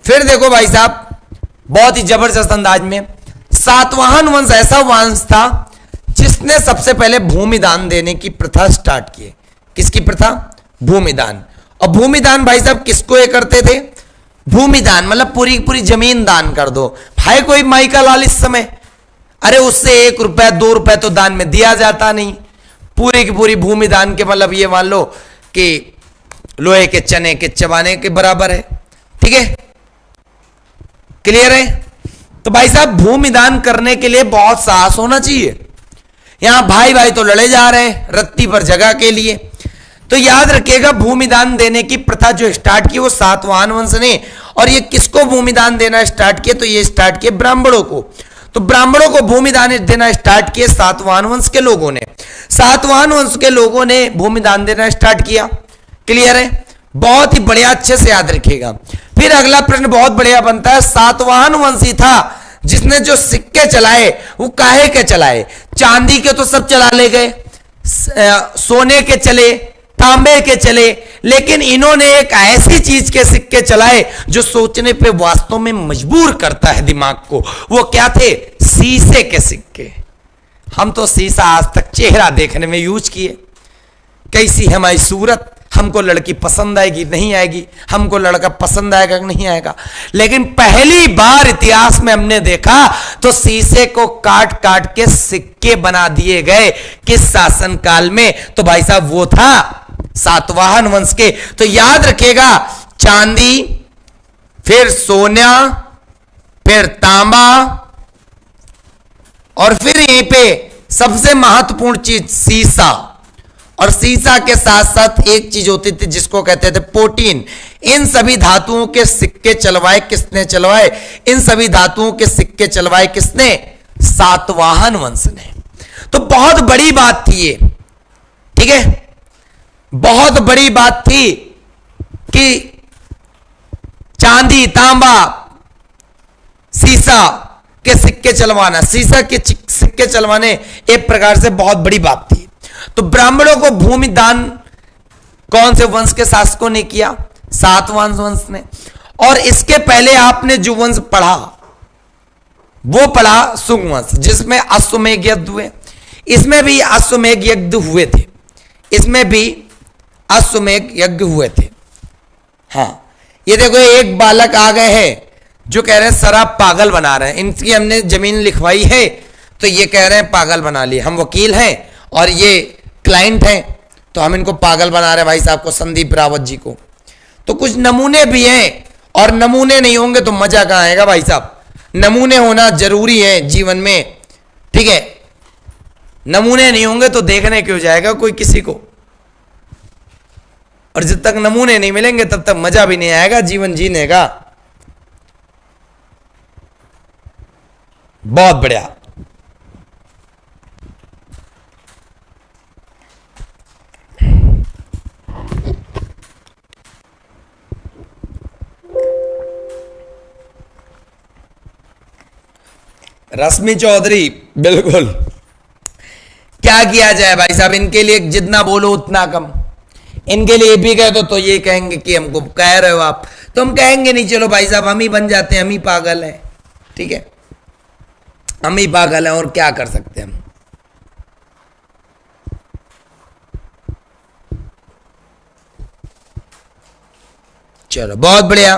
फिर देखो भाई साहब बहुत ही जबरदस्त अंदाज में, सातवाहन वंश ऐसा वंश था जिसने सबसे पहले भूमि दान देने की प्रथा स्टार्ट की। किसकी प्रथा? भूमि दान। और भूमि दान भाई साहब किसको ये करते थे? भूमि दान मतलब पूरी पूरी जमीन दान कर दो। भाई कोई माई का लाल इस समय, अरे उससे 1 रुपया 2 रुपया तो दान में दिया जाता नहीं। पूरी की पूरी भूमि दान के मतलब ये मान लो कि लोहे के चने के चबाने के बराबर है। ठीक है, क्लियर है? तो भाई साहब भूमि दान करने के लिए बहुत साहस होना चाहिए। यहां भाई भाई तो लड़े जा रहे हैं रत्ती पर जगह के लिए। तो याद रखिएगा भूमि दान देने की प्रथा जो स्टार्ट की वो सातवाहन वंश ने। और ये किसको भूमि दान देना स्टार्ट किया? तो ये स्टार्ट किए ब्राह्मणों को। तो ब्राह्मणों को भूमि दान देना स्टार्ट किए सातवाहन वंश के लोगों ने। सातवाहन वंश के लोगों ने भूमि दान देना स्टार्ट किया। क्लियर है? बहुत ही बढ़िया, अच्छे से याद रखिएगा। फिर अगला प्रश्न बहुत बढ़िया बनता है, सातवाहन वंशी था जिसने जो सिक्के चलाए वो काहे के चलाए? चांदी के तो सब चला ले गए, सोने के चले, तांबे के चले, लेकिन इन्होंने एक ऐसी चीज के सिक्के चलाए जो सोचने पे वास्तव में मजबूर करता है दिमाग को। वो क्या थे? शीशे के सिक्के। हम तो शीशा आज तक चेहरा देखने में यूज किए, कैसी है हमारी सूरत, हमको लड़की पसंद आएगी नहीं आएगी, हमको लड़का पसंद आएगा नहीं आएगा। लेकिन पहली बार इतिहास में हमने देखा तो शीशे को काट काट के सिक्के बना दिए गए। किस शासन काल में? तो भाई साहब वो था सातवाहन वंश के। तो याद रखिएगा, चांदी, फिर सोना, फिर तांबा, और फिर यहीं पे सबसे महत्वपूर्ण चीज शीशा। और शीशा के साथ साथ एक चीज होती थी जिसको कहते थे प्रोटीन। इन सभी धातुओं के सिक्के चलवाए किसने? चलवाए इन सभी धातुओं के सिक्के चलवाए किसने? सातवाहन वंश ने। तो बहुत बड़ी बात थी ये, ठीक है, बहुत बड़ी बात थी कि चांदी, तांबा, शीशा के सिक्के चलवाना, शीशा के सिक्के चलवाने एक प्रकार से बहुत बड़ी बात थी। तो ब्राह्मणों को भूमि दान कौन से वंश के शासकों ने किया? सातवाहन वंश ने। और इसके पहले आपने जो वंश पढ़ा वो पढ़ा सुंग वंश, जिसमें अश्वमेध यज्ञ हुए। इसमें भी अश्वमेध यज्ञ हुए थे, इसमें भी अश्वमेध यज्ञ हुए थे। हाँ, ये देखो एक बालक आ गए हैं जो कह रहे हैं सर आप पागल बना रहे हैं, इनकी हमने जमीन लिखवाई है तो ये कह रहे हैं पागल बना लिए। हम वकील हैं और ये क्लाइंट हैं, तो हम इनको पागल बना रहे हैं भाई साहब को, संदीप रावत जी को। तो कुछ नमूने भी हैं, और नमूने नहीं होंगे तो मजा कहां आएगा भाई साहब। नमूने होना जरूरी है जीवन में, ठीक है। नमूने नहीं होंगे तो देखने क्यों जाएगा कोई किसी को, और जब तक नमूने नहीं मिलेंगे तब तक मजा भी नहीं आएगा जीवन जीने का। बहुत बढ़िया। रश्मि चौधरी, बिल्कुल। क्या किया जाए भाई साहब, इनके लिए जितना बोलो उतना कम। इनके लिए भी कह दो तो ये कहेंगे कि हमको कह रहे हो आप, तो हम कहेंगे नहीं, चलो भाई साहब हम ही बन जाते हैं, हम ही पागल हैं, ठीक है, हम ही पागल हैं, और क्या कर सकते हैं हम। चलो बहुत बढ़िया।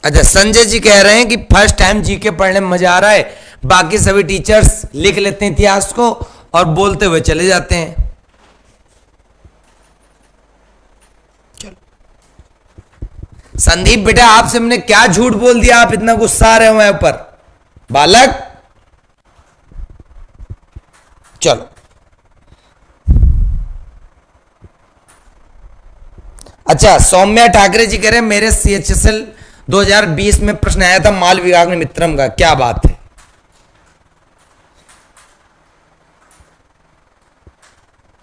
अच्छा, संजय जी कह रहे हैं कि फर्स्ट टाइम जीके पढ़ने में मजा आ रहा है, बाकी सभी टीचर्स लिख लेते हैं इतिहास को और बोलते हुए चले जाते हैं। चलो संदीप बेटा, आपसे हमने क्या झूठ बोल दिया, आप इतना गुस्सा आ रहे हो मेरे ऊपर बालक। चलो अच्छा, सौम्या ठाकरे जी कह रहे हैं मेरे CHSL 2020 में प्रश्न आया था माल विभाग में मित्रम का, क्या बात है।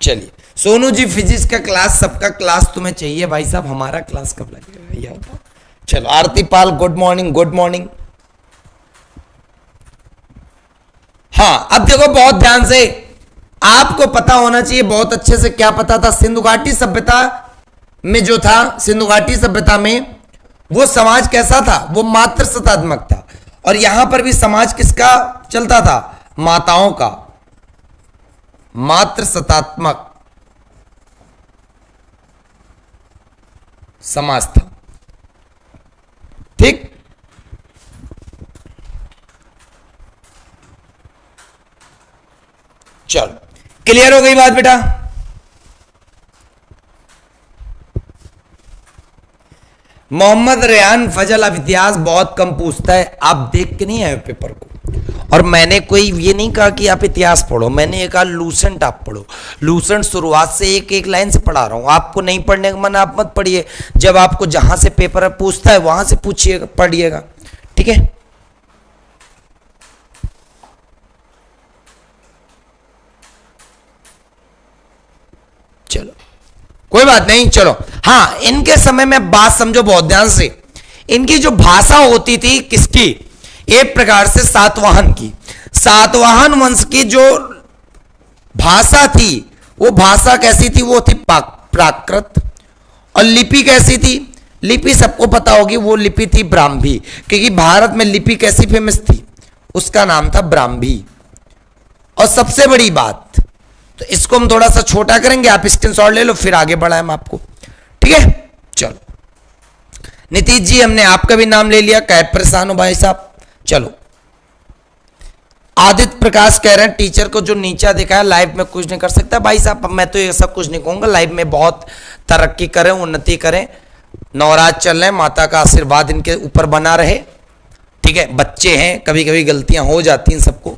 चलिए सोनू जी, फिजिक्स का क्लास, सबका क्लास तुम्हें चाहिए भाई साहब, हमारा क्लास कब लगेगा भैया। चलो आरती पाल, गुड मॉर्निंग, गुड मॉर्निंग। हाँ, अब देखो बहुत ध्यान से, आपको पता होना चाहिए बहुत अच्छे से। क्या पता था? सिंधु घाटी सभ्यता में जो था, सिंधु घाटी सभ्यता में वो समाज कैसा था? वो मातृ सत्तात्मक था। और यहां पर भी समाज किसका चलता था? माताओं का, मातृ सत्तात्मक समाज था, ठीक। चलो क्लियर हो गई बात बेटा। मोहम्मद रेहान फजल, अब इतिहास बहुत कम पूछता है, आप देख के नहीं आए पेपर को। और मैंने कोई ये नहीं कहा कि आप इतिहास पढ़ो, मैंने ये कहा लूसेंट आप पढ़ो। लूसेंट शुरुआत से एक एक लाइन से पढ़ा रहा हूं, आपको नहीं पढ़ने का मन आप मत पढ़िए, जब आपको जहां से पेपर पूछता है वहां से पूछिएगा, पढ़िएगा, ठीक है। चलो कोई बात नहीं, चलो। हाँ, इनके समय में बात समझो बहुत ध्यान से। इनकी जो भाषा होती थी किसकी? एक प्रकार से सातवाहन की। सातवाहन वंश की जो भाषा थी वो भाषा कैसी थी, वो थी प्राकृत। और लिपि कैसी थी, लिपि सबको पता होगी, वो लिपि थी ब्राह्मी, क्योंकि भारत में लिपि कैसी फेमस थी, उसका नाम था ब्राह्मी। और सबसे बड़ी बात, तो इसको हम थोड़ा सा छोटा करेंगे, आप स्क्रीनशॉट ले लो, फिर आगे बढ़ाएं हम आपको, ठीक है। चलो नीतीश जी, हमने आपका भी नाम ले लिया, क्या परेशान हो भाई साहब। चलो आदित्य प्रकाश कह रहे हैं टीचर को जो नीचा दिखा है लाइव में कुछ नहीं कर सकता। भाई साहब मैं तो ये सब कुछ नहीं कहूंगा, लाइव में बहुत तरक्की करें, उन्नति करें, नवराज चल रहे हैं, माता का आशीर्वाद इनके ऊपर बना रहे, ठीक है। बच्चे हैं, कभी कभी गलतियां हो जाती हैं सबको,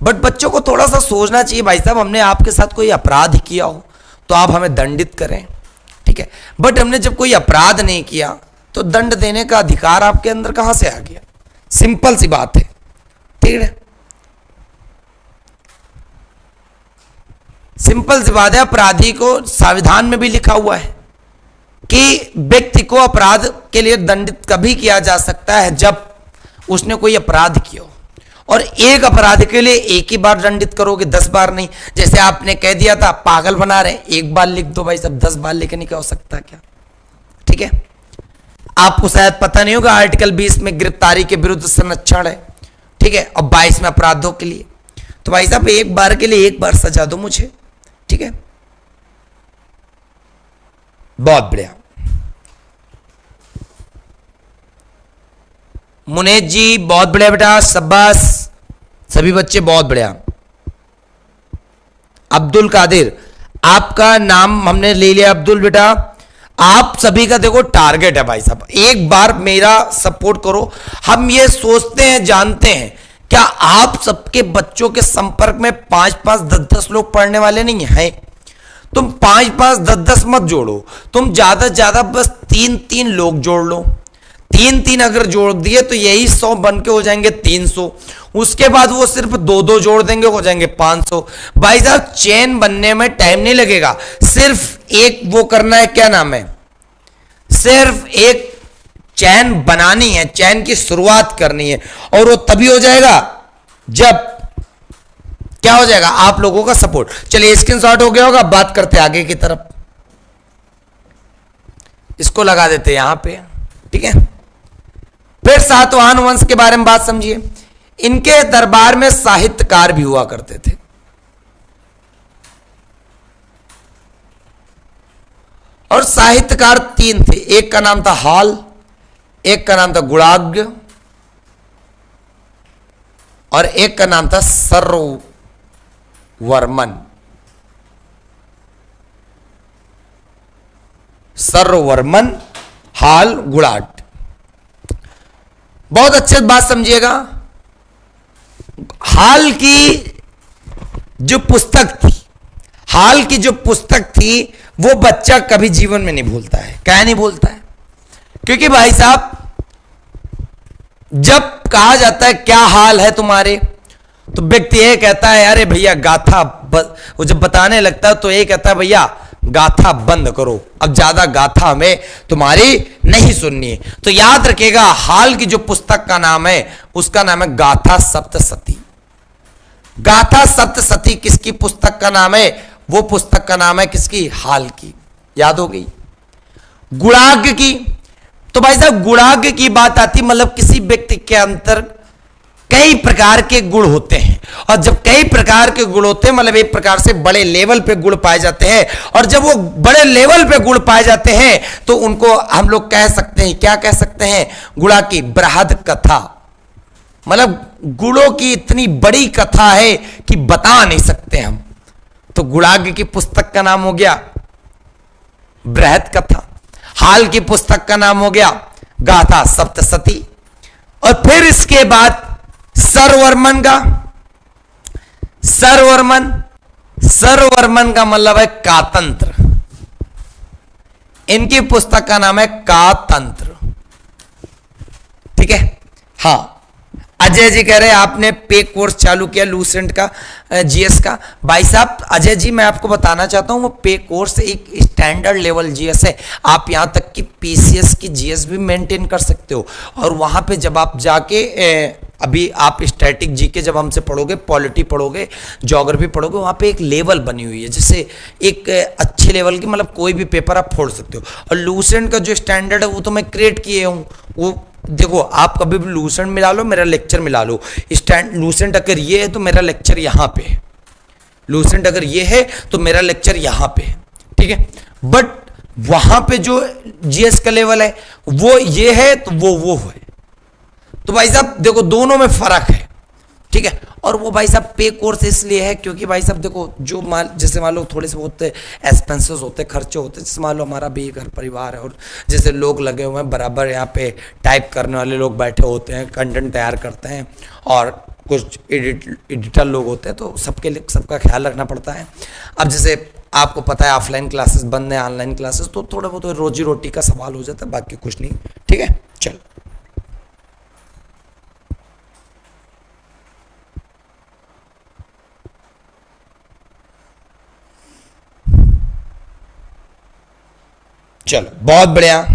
बट बच्चों को थोड़ा सा सोचना चाहिए भाई साहब, हमने आपके साथ कोई अपराध किया हो तो आप हमें दंडित करें, ठीक है, बट हमने जब कोई अपराध नहीं किया तो दंड देने का अधिकार आपके अंदर कहां से आ गया। सिंपल सी बात है, ठीक है, सिंपल सी बात है। अपराधी को संविधान में भी लिखा हुआ है कि व्यक्ति को अपराध के लिए दंडित कभी किया जा सकता है जब उसने कोई अपराध किया हो, और एक अपराध के लिए एक ही बार दंडित करोगे, 10 बार नहीं। जैसे आपने कह दिया था पागल बना रहे, एक बार लिख दो भाई सब, 10 बार लिखने नहीं क्या हो सकता क्या, ठीक है। आपको शायद पता नहीं होगा आर्टिकल 20 में गिरफ्तारी के विरुद्ध संरक्षण है, ठीक है, और 22 में अपराधों के लिए। तो भाई साहब एक बार के लिए एक बार सजा दो मुझे, ठीक है, बहुत बढ़िया। मुनेश जी बहुत बढ़िया बेटा, शाबाश, सभी बच्चे बहुत बढ़िया। अब्दुल कादिर, आपका नाम हमने ले लिया अब्दुल बेटा। आप सभी का देखो टारगेट है भाई साहब, एक बार मेरा सपोर्ट करो। हम ये सोचते हैं, जानते हैं, क्या आप सबके बच्चों के संपर्क में 5-5, 10-10 लोग पढ़ने वाले नहीं हैं? तुम 5-5, 10-10 मत जोड़ो, तुम ज्यादा से ज्यादा बस 3-3 लोग जोड़ लो। 3-3 अगर जोड़ दिए तो यही 100 बन के हो जाएंगे 300, उसके बाद वो सिर्फ 2-2 जोड़ देंगे, हो जाएंगे 500। भाई साहब चेन बनने में टाइम नहीं लगेगा, सिर्फ एक वो करना है, क्या नाम है, सिर्फ एक चैन बनानी है, चैन की शुरुआत करनी है, और वो तभी हो जाएगा जब क्या हो जाएगा, आप लोगों का सपोर्ट। चलिए स्क्रीनशॉट हो गया होगा, बात करते आगे की तरफ, इसको लगा देते यहां पे, ठीक है। फिर सातवाहन वंश के बारे में बात समझिए। इनके दरबार में साहित्यकार भी हुआ करते थे, और साहित्यकार 3 थे, एक का नाम था हाल, एक का नाम था गुणाग्य, और एक का नाम था सर्ववर्मन। सर्ववर्मन, हाल, गुणाग्य। बहुत अच्छे बात समझिएगा, हाल की जो पुस्तक थी, हाल की जो पुस्तक थी वो बच्चा कभी जीवन में नहीं भूलता है। क्या नहीं भूलता है? क्योंकि भाई साहब जब कहा जाता है क्या हाल है तुम्हारे, तो व्यक्ति ये कहता है अरे भैया गाथा, वो जब बताने लगता है तो ये कहता है भैया गाथा बंद करो, अब ज्यादा गाथा हमें तुम्हारी नहीं सुननी है। तो याद रखिएगा हाल की जो पुस्तक का नाम है उसका नाम है गाथा सप्तशती। गाथा सप्तशती किसकी पुस्तक का नाम है? वो पुस्तक का नाम है किसकी? हाल की। याद हो गई। गुणाग्य की, तो भाई साहब गुणाग्य की बात आती मतलब किसी व्यक्ति के अंदर कई प्रकार के गुण होते हैं, और जब कई प्रकार के गुण होते हैं मतलब एक प्रकार से बड़े लेवल पे गुण पाए जाते हैं, और जब वो बड़े लेवल पे गुण पाए जाते हैं तो उनको हम लोग कह सकते हैं, क्या कह सकते हैं? गुणा की बृहद कथा, मतलब गुणों की इतनी बड़ी कथा है कि बता नहीं सकते हम। तो गुणाग्य की पुस्तक का नाम हो गया बृहद कथा, हाल की पुस्तक का नाम हो गया गाथा सप्तशती, और फिर इसके बाद सर्ववर्मन का, सर्ववर्मन का मतलब है कातंत्र। इनकी पुस्तक का नाम है कातंत्र, ठीक है। हाँ, अजय जी कह रहे हैं आपने पे कोर्स चालू किया लूसेंट का, जीएस का। भाई साहब अजय जी मैं आपको बताना चाहता हूं वो पे कोर्स एक स्टैंडर्ड लेवल जीएस है, आप यहां तक कि पीसीएस की जीएस भी मेंटेन कर सकते हो, और वहां पे जब आप जाके अभी आप स्टैटिक जीके जब हमसे पढ़ोगे, पॉलिटी पढ़ोगे, ज्योग्राफी पढ़ोगे, वहाँ पे एक लेवल बनी हुई है, जैसे एक अच्छे लेवल की, मतलब कोई भी पेपर आप फोड़ सकते हो। और लूसेंट का जो स्टैंडर्ड है वो तो मैं क्रिएट किए हूँ। वो देखो, आप कभी भी लूसेंट मिला लो, मेरा लेक्चर मिला लो, लूसेंट अगर ये है तो मेरा लेक्चर यहाँ पे है, लूसेंट अगर ये है तो मेरा लेक्चर यहाँ पे है, ठीक है। बट वहां पे जो जीएस का लेवल है वो ये है तो वो है। तो भाई साहब देखो, दोनों में फर्क है, ठीक है। और वो भाई साहब पे कोर्स इसलिए है क्योंकि भाई साहब देखो, जो जैसे मान लो थोड़े से बहुत एक्सपेंसेस होते, खर्चे होते, जैसे मान लो हमारा भी घर परिवार है, और जैसे लोग लगे हुए हैं बराबर, यहाँ पे टाइप करने वाले लोग बैठे होते हैं, कंटेंट तैयार करते हैं, और कुछ एडिटर लोग होते हैं, तो सबके लिए सबका ख्याल रखना पड़ता है। अब जैसे आपको पता है ऑफलाइन क्लासेस बंद है, ऑनलाइन क्लासेस, तो थोड़ा बहुत रोजी रोटी का सवाल हो जाता है, बाकी कुछ नहीं, ठीक है। चल चलो, बहुत बढ़िया।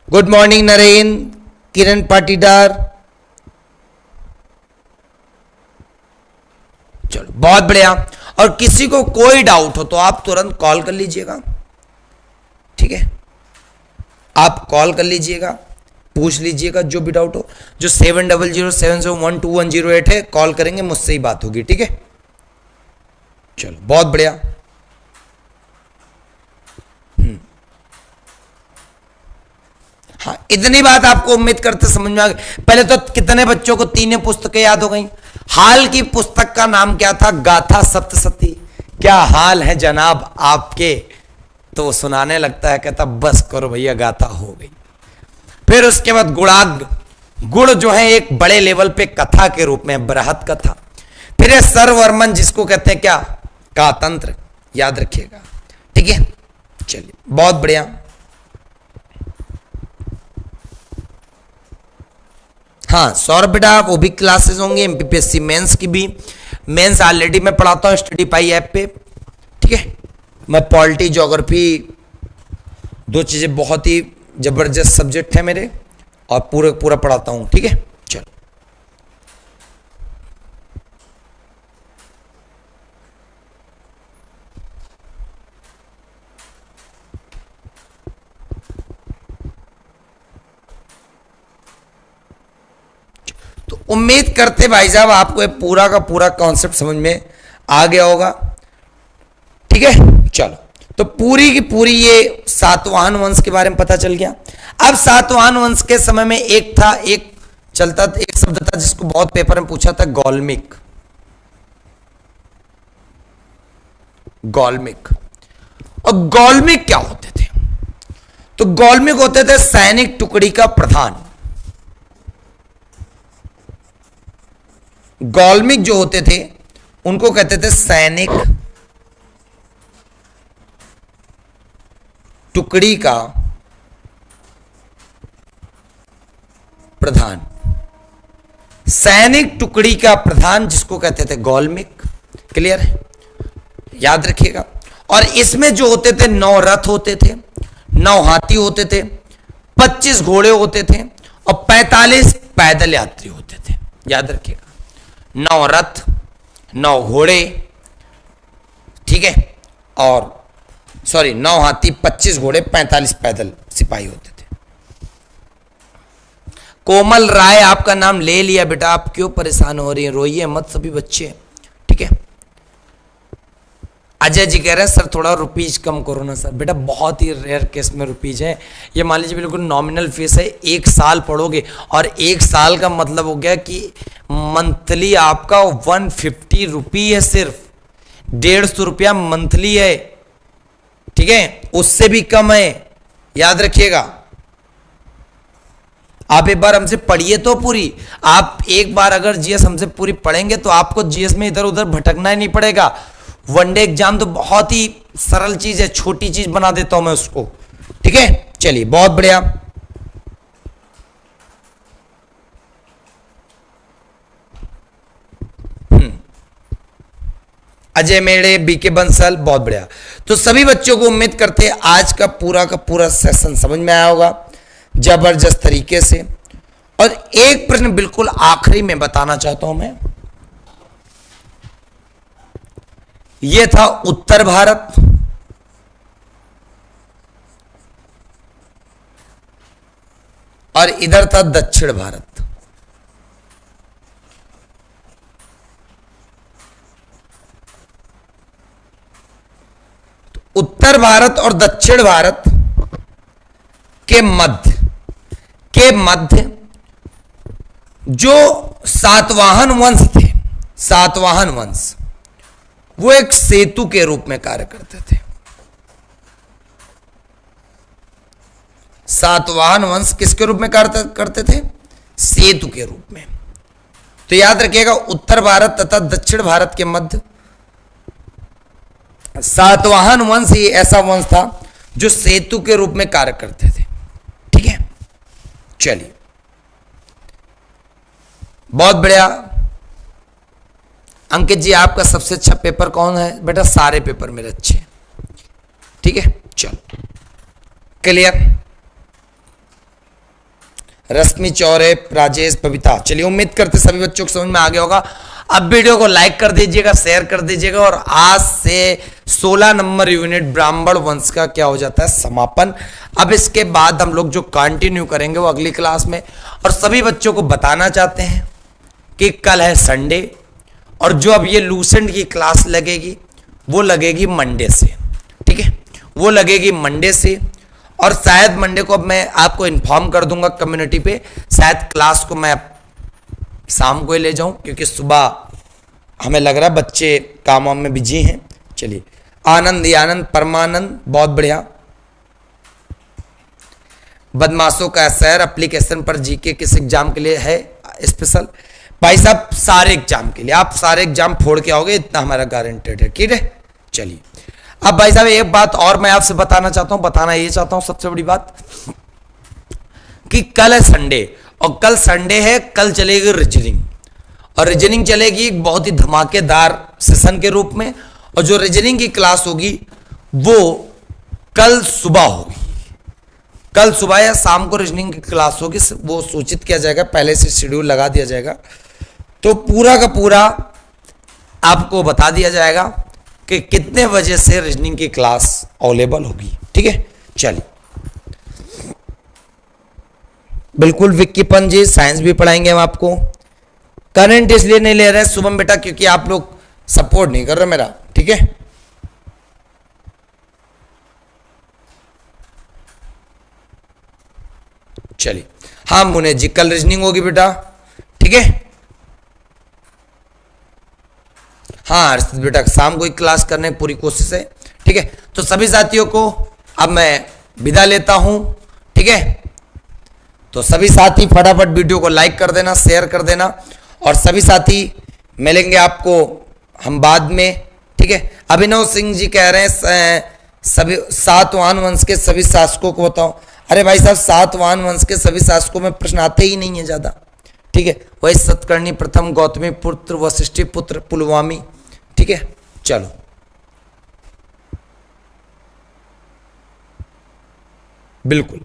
गुड मॉर्निंग नरेंद्र, किरण पाटीदार, चलो बहुत बढ़िया। और किसी को कोई डाउट हो तो आप तुरंत कॉल कर लीजिएगा, ठीक है। आप कॉल कर लीजिएगा, पूछ लीजिएगा जो भी डाउट हो। जो 7007712108 है, कॉल करेंगे, मुझसे ही बात होगी, ठीक है। चलो बहुत बढ़िया। हाँ, इतनी बात आपको उम्मीद करते समझ में आ गई। पहले तो कितने बच्चों को तीनों पुस्तकें याद हो गई? हाल की पुस्तक का नाम क्या था? गाथा सप्तशती। क्या हाल है जनाब आपके? तो वो सुनाने लगता है, कहता बस करो भैया, गाथा हो गई। फिर उसके बाद गुणाग, गुण जो है एक बड़े लेवल पे कथा के रूप में, बृहत कथा। फिर है सर्ववर्मन, जिसको कहते हैं क्या? कातंत्र, याद रखिएगा, ठीक है। चलिए बहुत बढ़िया। हाँ सौरभ बेटा, वो भी क्लासेस होंगे, एमपीपीएससी मेंस की भी। मेंस ऑलरेडी मैं पढ़ाता हूँ स्टडी पाई ऐप पे, ठीक है। मैं पॉलिटी, ज्योग्राफी, दो चीजें बहुत ही जबरदस्त सब्जेक्ट है मेरे, और पूरा पूरा पढ़ाता हूँ, ठीक है। चलो तो उम्मीद करते भाई साहब आपको पूरा का पूरा कॉन्सेप्ट समझ में आ गया होगा, ठीक है। चलो, तो पूरी की पूरी ये सातवाहन वंश के बारे में पता चल गया। अब सातवाहन वंश के समय में एक था, एक चलता, एक शब्द था जिसको बहुत पेपर में पूछा था, गौल्मिक। गौल्मिक। और गौल्मिक क्या होते थे? तो गौल्मिक होते थे सैनिक टुकड़ी का प्रधान। गौल्मिक जो होते थे उनको कहते थे सैनिक टुकड़ी का प्रधान। सैनिक टुकड़ी का प्रधान जिसको कहते थे गौल्मिक। क्लियर है? याद रखिएगा। और इसमें जो होते थे 9 रथ होते थे, 9 हाथी होते थे, 25 घोड़े होते थे, और 45 पैदल यात्री होते थे। याद रखिएगा, 9 रथ, 9 घोड़े, ठीक है, और सॉरी 9 हाथी, 25 घोड़े, 45 पैदल सिपाही होते थे। कोमल राय आपका नाम ले लिया बेटा, आप क्यों परेशान हो रही हैं? रोइए मत सभी बच्चे, ठीक है। अजय जी कह रहे हैं सर थोड़ा रुपीज कम करो ना सर। बेटा बहुत ही रेयर केस में रुपीज है, ये मान लीजिए बिल्कुल नॉमिनल फीस है। 1 साल पढ़ोगे, और 1 साल का मतलब हो गया कि मंथली आपका 150 रुपी है, सिर्फ 150 रुपया मंथली है, ठीक है, उससे भी कम है। याद रखिएगा। आप एक बार हमसे पढ़िए तो पूरी, आप एक बार अगर जीएस हमसे पूरी पढ़ेंगे तो आपको जीएस में इधर उधर भटकना ही नहीं पड़ेगा। वनडे एग्जाम तो बहुत ही सरल चीज है, छोटी चीज बना देता हूं मैं उसको, ठीक है। चलिए बहुत बढ़िया। अजय मेड़े, बीके बंसल, बहुत बढ़िया। तो सभी बच्चों को उम्मीद करते हैं आज का पूरा सेशन समझ में आया होगा जबरदस्त तरीके से। और एक प्रश्न बिल्कुल आखिरी में बताना चाहता हूं मैं, यह था उत्तर भारत और इधर था दक्षिण भारत। तो उत्तर भारत और दक्षिण भारत के मध्य जो सातवाहन वंश थे, सातवाहन वंश वो एक सेतु के रूप में कार्य करते थे। सातवाहन वंश किसके रूप में कार्य करते थे? सेतु के रूप में। तो याद रखिएगा उत्तर भारत तथा दक्षिण भारत के मध्य सातवाहन वंश ही ऐसा वंश था जो सेतु के रूप में कार्य करते थे। ठीक है, चलिए बहुत बढ़िया। अंकित जी आपका सबसे अच्छा पेपर कौन है? बेटा सारे पेपर मेरे अच्छे हैं। ठीक है, चलो क्लियर। रश्मि चौरे, राजेश, बबीता, चलिए उम्मीद करते सभी बच्चों को समझ में आ गया होगा। अब वीडियो को लाइक कर दीजिएगा, शेयर कर दीजिएगा। और आज से 16 नंबर यूनिट ब्राह्मण वंश का क्या हो जाता है? समापन। अब इसके बाद हम लोग जो कंटिन्यू करेंगे वो अगली क्लास में। और सभी बच्चों को बताना चाहते हैं कि कल है संडे और जो अब ये लूसेंट की क्लास लगेगी वो लगेगी मंडे से। ठीक है, वो लगेगी मंडे से। और शायद मंडे को अब मैं आपको इन्फॉर्म कर दूंगा कम्युनिटी पे, शायद क्लास को मैं शाम को ही ले जाऊं क्योंकि सुबह हमें लग रहा है बच्चे काम वाम में बिजी हैं। चलिए आनंद, आनंद, परमानंद, बहुत बढ़िया। बदमाशों का शहर एप्लीकेशन पर जीके किस एग्जाम के लिए है स्पेशल? भाई साहब सारे एग्जाम के लिए, आप सारे एग्जाम फोड़ के आओगे इतना हमारा गारंटेड है। ठीक है, चलिए अब भाई साहब एक बात और मैं आपसे बताना चाहता हूं, बताना ये चाहता हूं सबसे बड़ी बात कि कल है संडे और कल संडे है, कल चलेगी रीजनिंग। और रीजनिंग चलेगी एक बहुत ही धमाकेदार सेशन के रूप में। और जो रीजनिंग की क्लास होगी वो कल सुबह होगी, कल सुबह या शाम को रीजनिंग की क्लास होगी। वो सूचित किया जाएगा, पहले से शेड्यूल लगा दिया जाएगा। तो पूरा का पूरा आपको बता दिया जाएगा कि कितने बजे से रीजनिंग की क्लास अवेलेबल होगी। ठीक है, चलिए बिल्कुल। विक्कीपन जी साइंस भी पढ़ाएंगे हम आपको। करंट इसलिए नहीं ले रहे हैं शुभम बेटा क्योंकि आप लोग सपोर्ट नहीं कर रहे मेरा। ठीक है, चलिए। हाँ मुने जी कल रीजनिंग होगी बेटा। ठीक है, हाँ हर्षित बेटा शाम को ही क्लास करने की पूरी कोशिश है। ठीक है, तो सभी साथियों को अब मैं विदा लेता हूं। ठीक है, तो सभी साथी फटाफट वीडियो को लाइक कर देना, शेयर कर देना। और सभी साथी मिलेंगे आपको हम बाद में। ठीक है, अभिनव सिंह जी कह रहे हैं सभी सातवाहन वंश के सभी शासकों को बताओ। अरे भाई साहब सातवाहन वंश के सभी शासकों में प्रश्न आते ही नहीं है ज्यादा। ठीक है, वही सतकर्णी प्रथम, गौतमी पुत्र, वशिष्ठी पुत्र, पुलवामी। ठीक है, चलो बिल्कुल।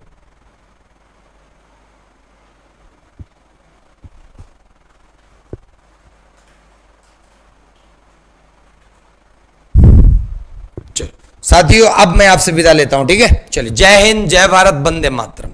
चलो साथियों अब मैं आपसे विदा लेता हूं। ठीक है, चलिए जय हिंद, जय भारत, वंदे मातरम।